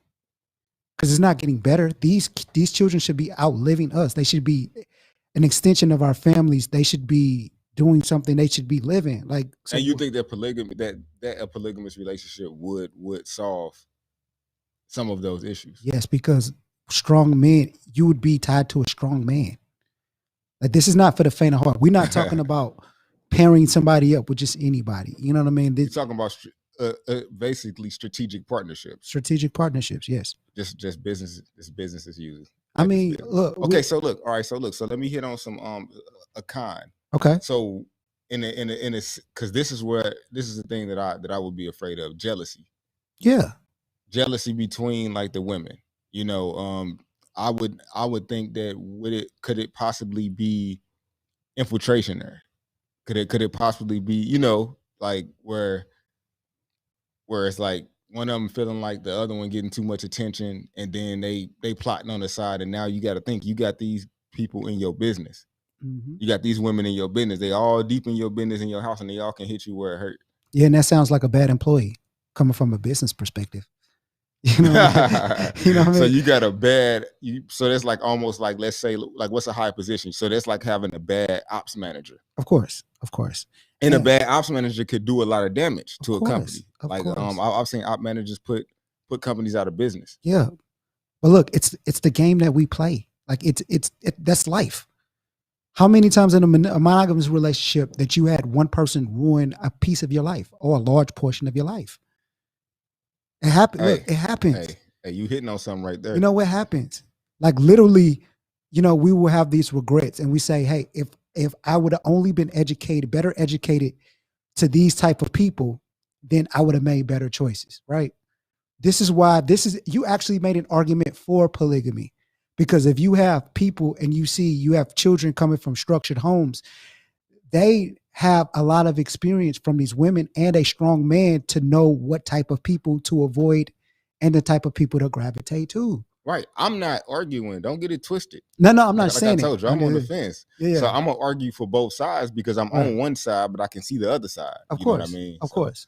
because it's not getting better. These children should be outliving us. They should be an extension of our families. They should be doing something. They should be living. Like, so, and you think that polygamy, that a polygamous relationship would solve some of those issues? Yes, because strong men, you would be tied to a strong man. Like, this is not for the faint of heart. We're not talking about pairing somebody up with just anybody. You know what I mean? You're talking about basically strategic partnerships. Strategic partnerships, yes. Just business. It's business as usual. I mean, look. Okay, so look. All right, so look. So let me hit on some a con. Okay. So in a because this is the thing that I would be afraid of: jealousy. Yeah. Jealousy between, like, the women. I would think that could it possibly be infiltration there? Could it possibly be, like, where it's like one of them feeling like the other one getting too much attention, and then they plotting on the side, and now you got to think, you got these people in your business. Mm-hmm. You got these women in your business. They all deep in your business, in your house, and they all can hit you where it hurt. Yeah, and that sounds like a bad employee coming from a business perspective. You know what I mean? You know what I So mean? you got a bad, so that's like almost like, let's say, like what's a high position? So that's like having a bad ops manager. Of course, of course. And a bad ops manager could do a lot of damage to a company. Of Like course. I've seen op managers put companies out of business. Yeah. But look, it's the game that we play. Like that's life. How many times in a monogamous relationship that you had one person ruin a piece of your life or a large portion of your life? It happens. Hey, look, it happens. Hey, you hitting on something right there. You know what happens? Like literally, you know, we will have these regrets and we say, hey, if I would have only been educated, better educated to these type of people, then I would have made better choices, right? This is why you actually made an argument for polygamy. Because if you have people and you have children coming from structured homes, they have a lot of experience from these women and a strong man to know what type of people to avoid and the type of people to gravitate to. Right. I'm not arguing. Don't get it twisted. No, I'm not like saying I told you, I'm on the fence. Yeah. So I'm gonna argue for both sides because I'm on one side, but I can see the other side. Of you course, know what I mean? Of course.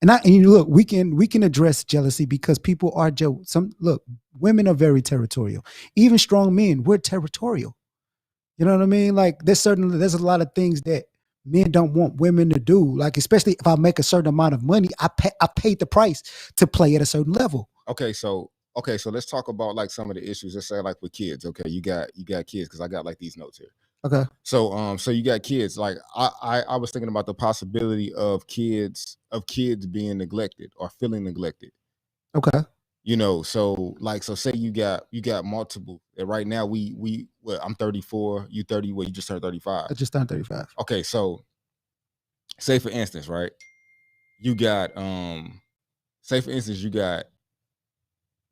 And you look, we can address jealousy because people are women are very territorial. Even strong men, we're territorial. You know what I mean? Like there's a lot of things that men don't want women to do. Like especially if I make a certain amount of money, I paid the price to play at a certain level. Okay, so let's talk about like some of the issues. Let's say like with kids. Okay, you got kids because I got like these notes here. Okay. So so you got kids. Like I was thinking about the possibility of kids being neglected or feeling neglected. Okay. You know, so say you got multiple. And right now I'm 34, you 30, you just turned 35. I just turned 35. Okay, so say for instance, right? You got say for instance you got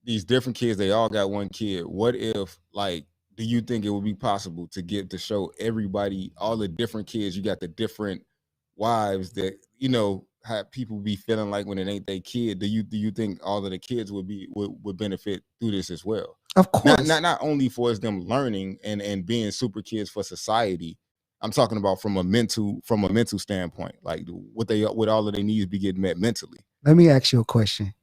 these different kids, they all got one kid. What if, like, do you think it would be possible to show everybody, all the different kids, you got the different wives that, you know, have people be feeling like when it ain't their kid? Do you think all of the kids would benefit through this as well? Of course. Not only for them learning and being super kids for society. I'm talking about from a mental standpoint, like what all of their needs be getting met mentally. Let me ask you a question.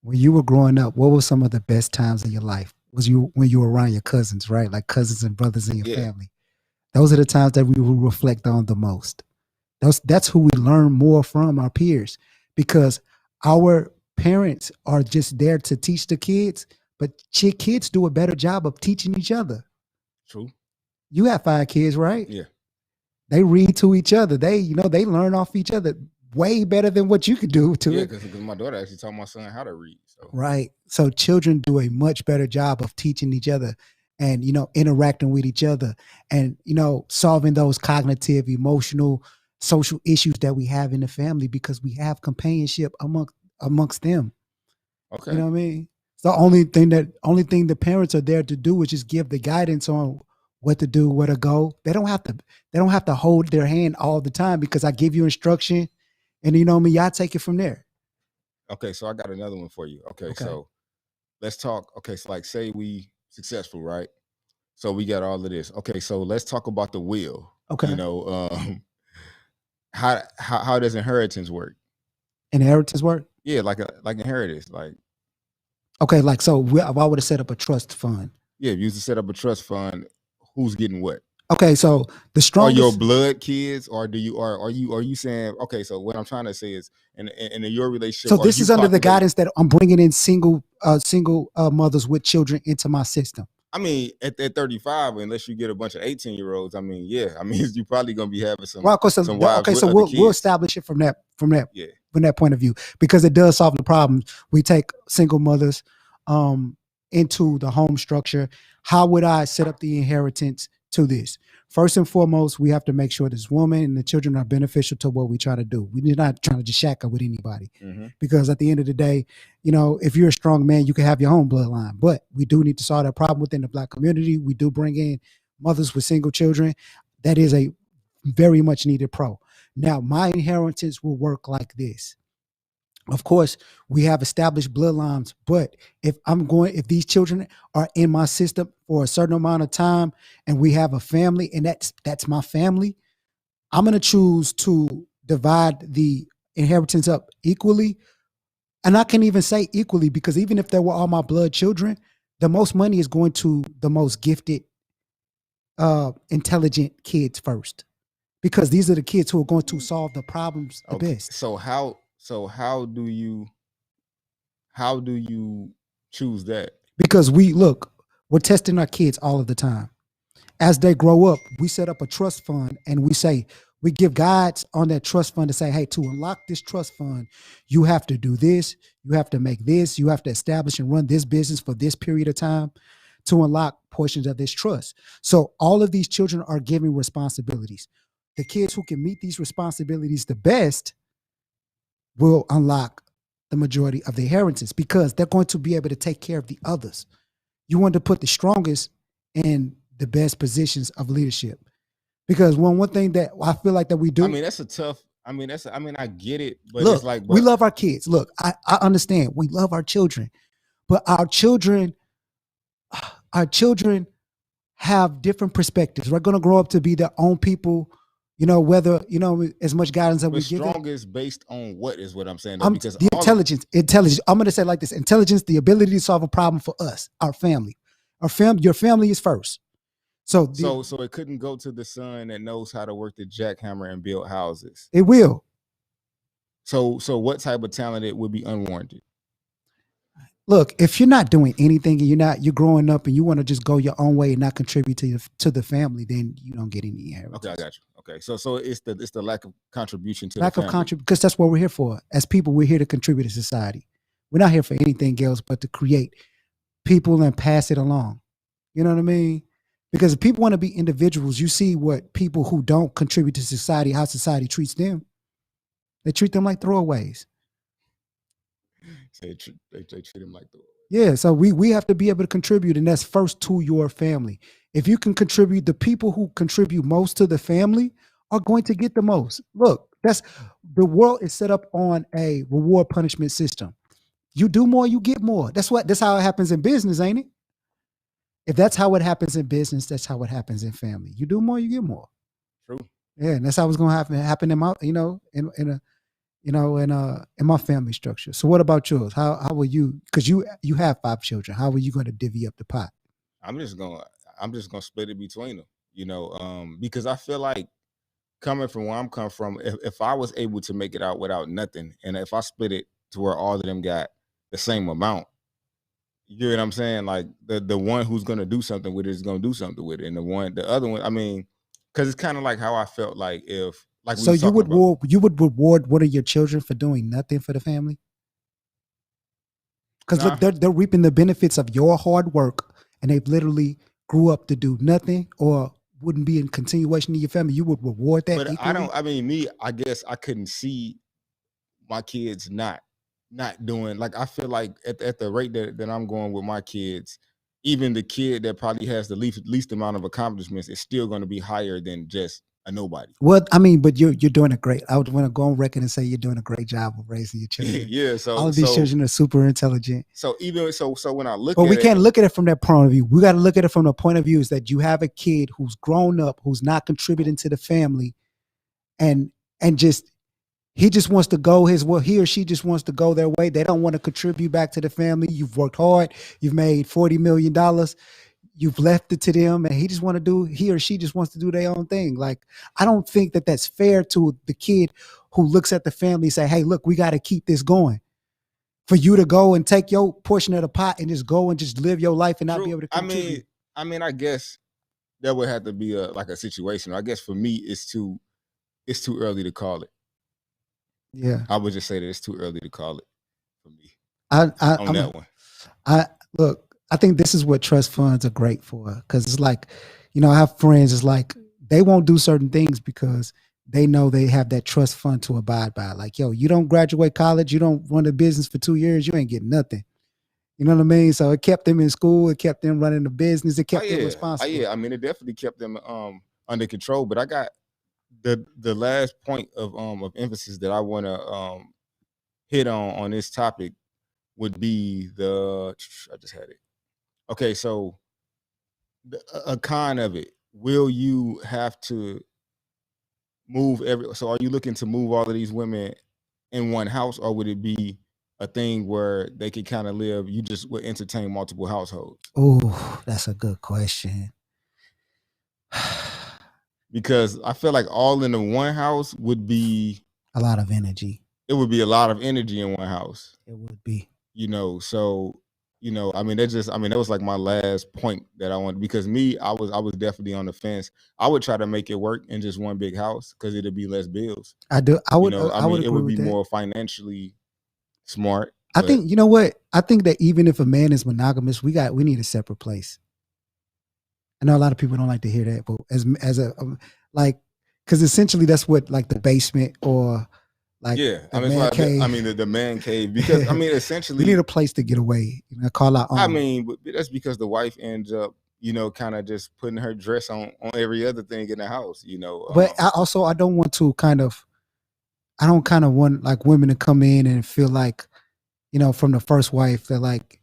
When you were growing up, what were some of the best times of your life? When you were around your cousins, right? Like cousins and brothers in your family. Those are the times that we will reflect on the most. That's who we learn more from, our peers, because our parents are just there to teach the kids, but kids do a better job of teaching each other. True. You have 5 kids, right? Yeah. They read to each other. They learn off each other way better than what you could do to it. Because my daughter actually taught my son how to read. So. Right. So children do a much better job of teaching each other and, interacting with each other and, solving those cognitive, emotional, social issues that we have in the family because we have companionship amongst them. Okay. You know what I mean? It's the only thing the parents are there to do is just give the guidance on what to do, where to go. They don't have to hold their hand all the time because I give you instruction and y'all take it from there. Okay, so I got another one for you. Okay. So let's talk. Okay, so like say we successful, right? So we got all of this. Okay, so let's talk about the will. Okay. How does inheritance work? Inheritance work? Yeah, like inheritance. Like okay, like so if I would have set up a trust fund. Yeah, if you used to set up a trust fund, who's getting what? Okay, so the strongest are your blood kids, or are you saying okay? So what I'm trying to say is, in your relationship. So this is under the guidance that I'm bringing in single mothers with children into my system. I mean, at 35, unless you get a bunch of 18-year-olds, I mean, yeah, I mean, you probably gonna be having some. Some wives okay, so we'll establish it from that point of view because it does solve the problem. We take single mothers into the home structure. How would I set up the inheritance to this? First and foremost, we have to make sure this woman and the children are beneficial to what we try to do. We're not trying to just shack up with anybody because at the end of the day, if you're a strong man, you can have your own bloodline, but we do need to solve that problem within the Black community. We do bring in mothers with single children. That is a very much needed pro. Now, my inheritance will work like this. Of course, we have established bloodlines, but if these children are in my system for a certain amount of time and we have a family and that's my family, I'm going to choose to divide the inheritance up equally And I can even say equally, because even if they were all my blood children, the most money is going to the most gifted, intelligent kids first, because these are the kids who are going to solve the problems the Okay. best. So how do you choose that? Because we're testing our kids all of the time. As they grow up, we set up a trust fund and we give guides on that trust fund to say, hey, to unlock this trust fund, you have to do this, you have to make this, you have to establish and run this business for this period of time to unlock portions of this trust. So all of these children are given responsibilities. The kids who can meet these responsibilities the best will unlock the majority of the inheritance, because they're going to be able to take care of the others. You want to put the strongest in the best positions of leadership. Because one thing that I feel like that we do. I mean, that's a tough. I mean, I get it, but Look, it's like, we love our kids. Look, I understand we love our children, but our children have different perspectives. We're going to grow up to be their own people. Whether as much guidance that we give them. Strongest based on what is what I'm saying, though, I'm because the intelligence. I'm going to say it like this: intelligence, the ability to solve a problem for us, our family, your family is first. So it couldn't go to the son that knows how to work the jackhammer and build houses. it will. So what type of talent it would be unwarranted? Look, if you're not doing anything and you're growing up and you want to just go your own way and not contribute to the family, then you don't get any inheritance. Okay, I got you. Okay, so it's the lack of contribution to lack the of family. contribution, because that's what we're here for. As people, we're here to contribute to society. We're not here for anything else but to create people and pass it along. You know what I mean? Because if people want to be individuals, you see what people who don't contribute to society, how society treats them. They treat them like throwaways. They treat them like throwaways. Yeah, so we have to be able to contribute, and that's first to your family. If you can contribute, the people who contribute most to the family are going to get the most. Look, the world is set up on a reward punishment system. You do more, you get more. That's how it happens in business, ain't it? If that's how it happens in business, that's how it happens in family. You do more, you get more. True. Yeah, and that's how it's going to happen in my, in my family structure. So what about yours? How will you, because you have 5 children, how are you going to divvy up the pot? I'm just gonna split it between them, because I feel like, coming from where I'm coming from, if I was able to make it out without nothing, and if I split it to where all of them got the same amount, you know what I'm saying? Like the one who's gonna do something with it is gonna do something with it, and the other one, I mean, because it's kind of like how I felt like if like so you would reward one of your children for doing nothing for the family? Because look, they're reaping the benefits of your hard work, and they've literally grew up to do nothing or wouldn't be in continuation of your family. You would reward that but equally? I guess I couldn't see my kids not doing, like, I feel like at the rate that I'm going with my kids, even the kid that probably has the least amount of accomplishments is still going to be higher than just a nobody. Well, I mean, but you're doing a great. I would want to go on record and say you're doing a great job of raising your children. Yeah, so all of these children are super intelligent. So even so when I look, but we can't look at it from that point of view. We got to look at it from the point of view is that you have a kid who's grown up, who's not contributing to the family, and just he just wants to go he or she just wants to go their way. They don't want to contribute back to the family. You've worked hard. You've made $40 million. You've left it to them, and he or she just wants to do their own thing. Like, I don't think that that's fair to the kid who looks at the family and say, hey, look, we got to keep this going. For you to go and take your portion of the pot and just go and just live your life and not be able to contribute. I mean, I guess there would have to be a situation. I guess for me, it's too early to call it. Yeah, I would just say that it's too early to call it for me. Look, I think this is what trust funds are great for, because it's like, I have friends, it's like they won't do certain things because they know they have that trust fund to abide by. Like, yo, you don't graduate college, you don't run a business for 2 years, you ain't getting nothing. You know what I mean? So it kept them in school, it kept them running the business, it kept them responsible. Yeah, I mean, it definitely kept them under control. But I got the last point of emphasis that I want to hit on this topic would be I just had it. Okay, so a con of it, will you have to move so are you looking to move all of these women in one house, or would it be a thing where they could kind of live, you just would entertain multiple households? Oh, that's a good question. Because I feel like all in the one house would be a lot of energy. It would be a lot of energy in one house. It would be. So I mean, that was like my last point that I wanted, because me, I was definitely on the fence. I would try to make it work in just one big house because it'd be less bills. I would It agree would with be that. more financially smart. I think, you know what? I think that even if a man is monogamous, we need a separate place. I know a lot of people don't like to hear that, but as a like, because essentially that's what, like, the basement or like yeah, the man cave. the man cave, because I mean, essentially we need a place to get away. Call our own. I mean, but that's because the wife ends up, kind of just putting her dress on every other thing in the house. But I don't want to I don't kind of want, like, women to come in and feel like, from the first wife, that, like,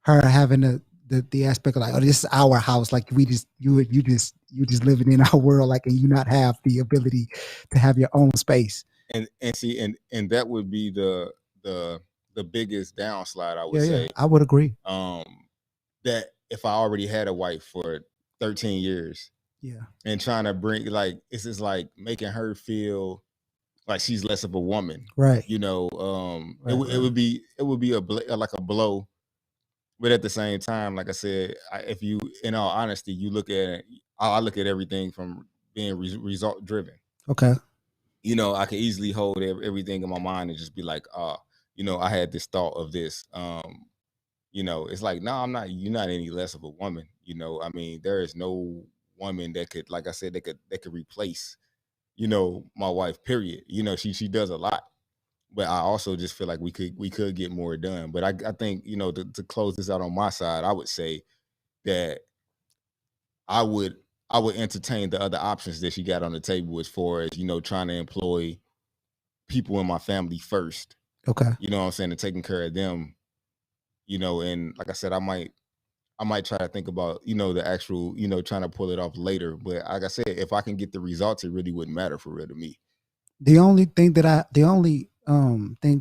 her having the aspect of, like, oh, this is our house, like, you just living in our world, like, and you not have the ability to have your own space. And see, and that would be the biggest downslide, I would say. I would agree. That if I already had a wife for 13 years, and trying to bring, like, it's just like making her feel like she's less of a woman, right? It would be like a blow. But at the same time, like I said, if you, in all honesty, you look at it, I look at everything from being result driven. Okay. I could easily hold everything in my mind and just be like, I had this thought of this. It's like, no, you're not any less of a woman. I mean, there is no woman that could, like I said, that could replace, my wife, period. She does a lot. But I also just feel like we could get more done. But I think, to close this out on my side, I would say that I would entertain the other options that she got on the table, as far as, trying to employ people in my family first. Okay. You know what I'm saying? And taking care of them, and like I said, I might try to think about, the actual, trying to pull it off later. But like I said, if I can get the results, it really wouldn't matter for real to me. The only thing that I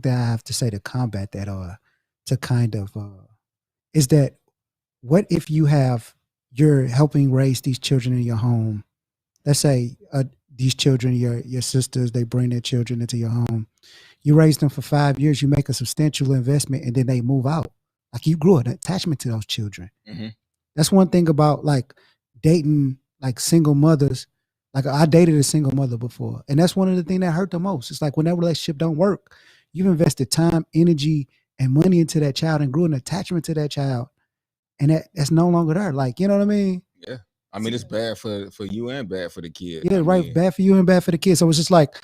have to say to combat that, or to kind of is that, what if you're helping raise these children in your home? Let's say these children, your sisters, they bring their children into your home. You raise them for 5 years, you make a substantial investment, and then they move out. Like, you grew an attachment to those children. Mm-hmm. That's one thing about, like, dating, like, single mothers. Like, I dated a single mother before, and that's one of the things that hurt the most. It's like, when that relationship don't work, you've invested time, energy, and money into that child, and grew an attachment to that child, and that's no longer there. Like, you know what I mean? Yeah. I mean, it's bad for you and bad for the kid. Yeah, right. Bad for you and bad for the kid. So it's just like,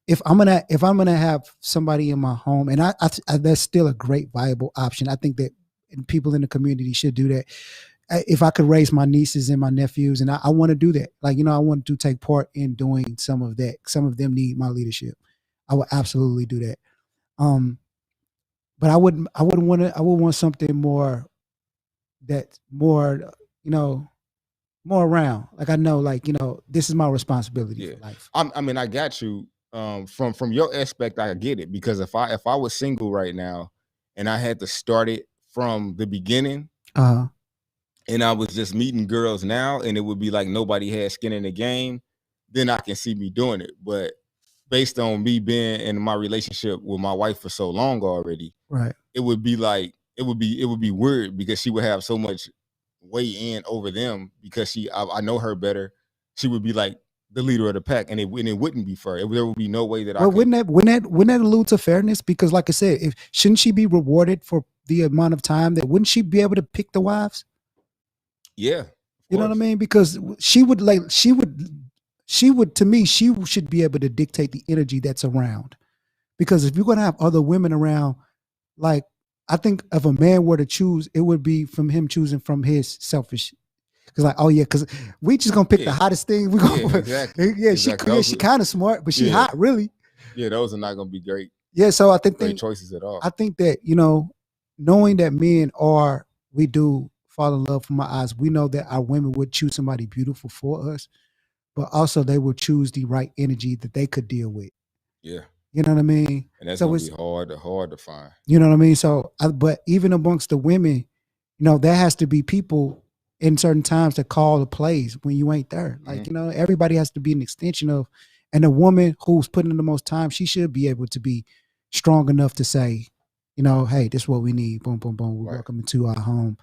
if I'm gonna have somebody in my home, and I that's still a great viable option. I think that people in the community should do that. If I could raise my nieces and my nephews, and I want to do that, like, I want to take part in doing some of that. Some of them need my leadership. I would absolutely do that. But I would want something more, that's more, more around. Like, I know, like, this is my responsibility for life. I mean, I got you. From your aspect, I get it, because if I was single right now and I had to start it from the beginning, and I was just meeting girls now, and it would be like nobody had skin in the game, then I can see me doing it. But based on me being in my relationship with my wife for so long already, right, it would be like, it would be weird, because she would have so much weigh in over them, because I know her better. She would be like the leader of the pack, and it wouldn't be fair. There would be no way that wouldn't that allude to fairness? Because, like I said, shouldn't she be rewarded for the amount of time that, wouldn't she be able to pick the wives? Yeah. You know what I mean? Because she would, to me, she should be able to dictate the energy that's around. Because if you're going to have other women around, like, I think if a man were to choose, it would be from him choosing from his selfish. Because, like, oh yeah, because we just gonna pick the hottest thing. We gonna, exactly. She kind of smart, but she hot, really. Yeah, those are not gonna be great. Yeah, so I think great choices at all. I think that, knowing that men we do fall in love from our eyes. We know that our women would choose somebody beautiful for us, but also they would choose the right energy that they could deal with. Yeah. You know what I mean? And that's So gonna it's be hard to find. you know what I mean. So, but even amongst the women, there has to be people in certain times that call the plays when you ain't there. Like everybody has to be an extension of, and a woman who's putting in the most time, she should be able to be strong enough to say, hey, this is what we need. Boom, boom, boom. We welcome into our home.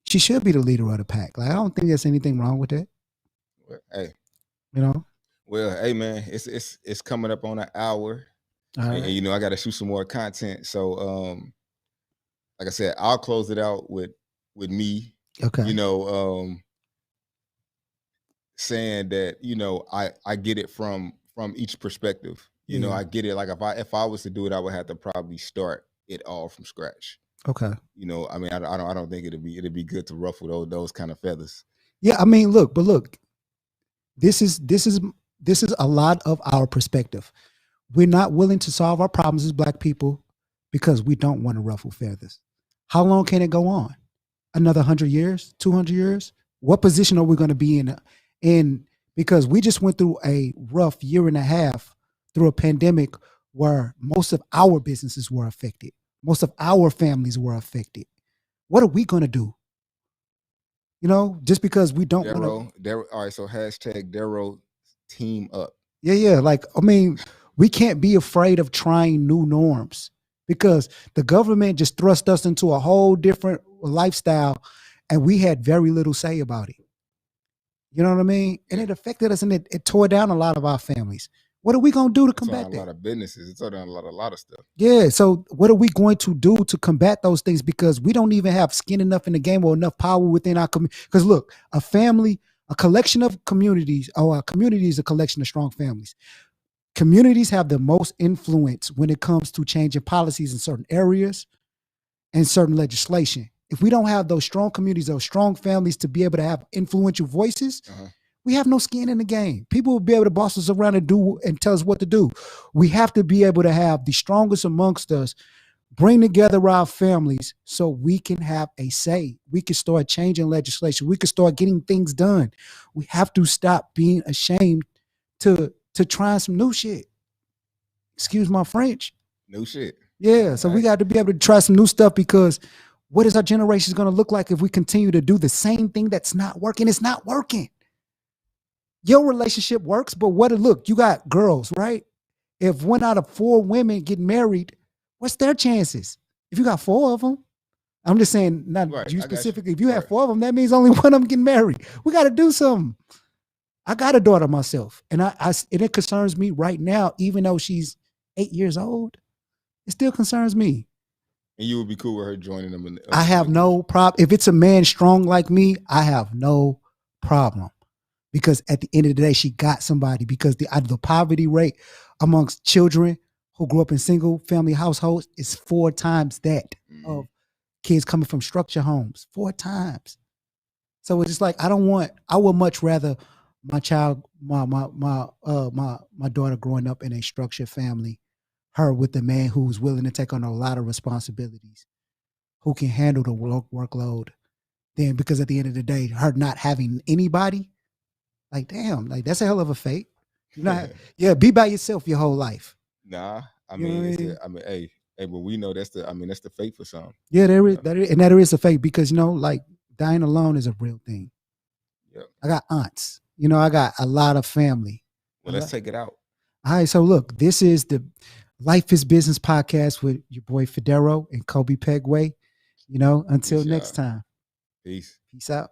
She should be the leader of the pack. Like I don't think there's anything wrong with that. Well, hey, Well, hey, man, it's coming up on an hour, and I got to shoot some more content. So, like I said, I'll close it out with me. Okay. Saying that I get it from each perspective. I get it. Like if I was to do it, I would have to probably start it all from scratch. Okay. I mean, I don't think it'd be good to ruffle those kind of feathers. Yeah, I mean, look, this is a lot of our perspective. We're not willing to solve our problems as Black people because we don't want to ruffle feathers. How long can it go on? Another 100 years, 200 years? What position are we going to be in? Because we just went through a rough year and a half through a pandemic where most of our businesses were affected. Most of our families were affected. What are we going to do? Just because we don't want to. All right, so #Darrow team up. Yeah. Like, I mean, we can't be afraid of trying new norms because the government just thrust us into a whole different lifestyle and we had very little say about it. You know what I mean? And it affected us and it tore down a lot of our families. What are we going to do to combat that? A lot of businesses. It tore down a lot of stuff. Yeah. So what are we going to do to combat those things? Because we don't even have skin enough in the game or enough power within our community. Because look, a collection of communities, or a community is a collection of strong families. Communities have the most influence when it comes to changing policies in certain areas and certain legislation. If we don't have those strong communities, those strong families to be able to have influential voices, we have no skin in the game. People will be able to boss us around and tell us what to do. We have to be able to have the strongest amongst us bring together our families so we can have a say. We can start changing legislation. We can start getting things done. We have to stop being ashamed to try some new shit. Excuse my French. New shit. Yeah, so we got to be able to try some new stuff because what is our generation going to look like if we continue to do the same thing that's not working? It's not working. Your relationship works, but look, you got girls, right? If 1 out of 4 women get married, what's their chances? If you got 4 of them, I'm just saying, not you specifically. If you have 4 of them, that means only 1 of them getting married. We got to do something. I got a daughter myself, and and it concerns me right now, even though she's 8 years old. It still concerns me. And you would be cool with her joining them? I have no problem. If it's a man strong like me, I have no problem. Because at the end of the day, she got somebody. Because the poverty rate amongst children who grew up in single family households is 4 times that of kids coming from structure homes. 4 times. So it's just like I would much rather my child, my daughter growing up in a structured family, her with a man who's willing to take on a lot of responsibilities, who can handle the workload. Then because at the end of the day, her not having anybody, like damn, like that's a hell of a fate. Be by yourself your whole life. Nah, I mean, hey, but we know that's the fate for some. Yeah, there is a fate because like dying alone is a real thing. Yep. I got aunts. I got a lot of family. Well, let's take it out. All right, so look, this is the Life is Business podcast with your boy Federo and Kobe Pegway. Until next time. Peace. Peace out.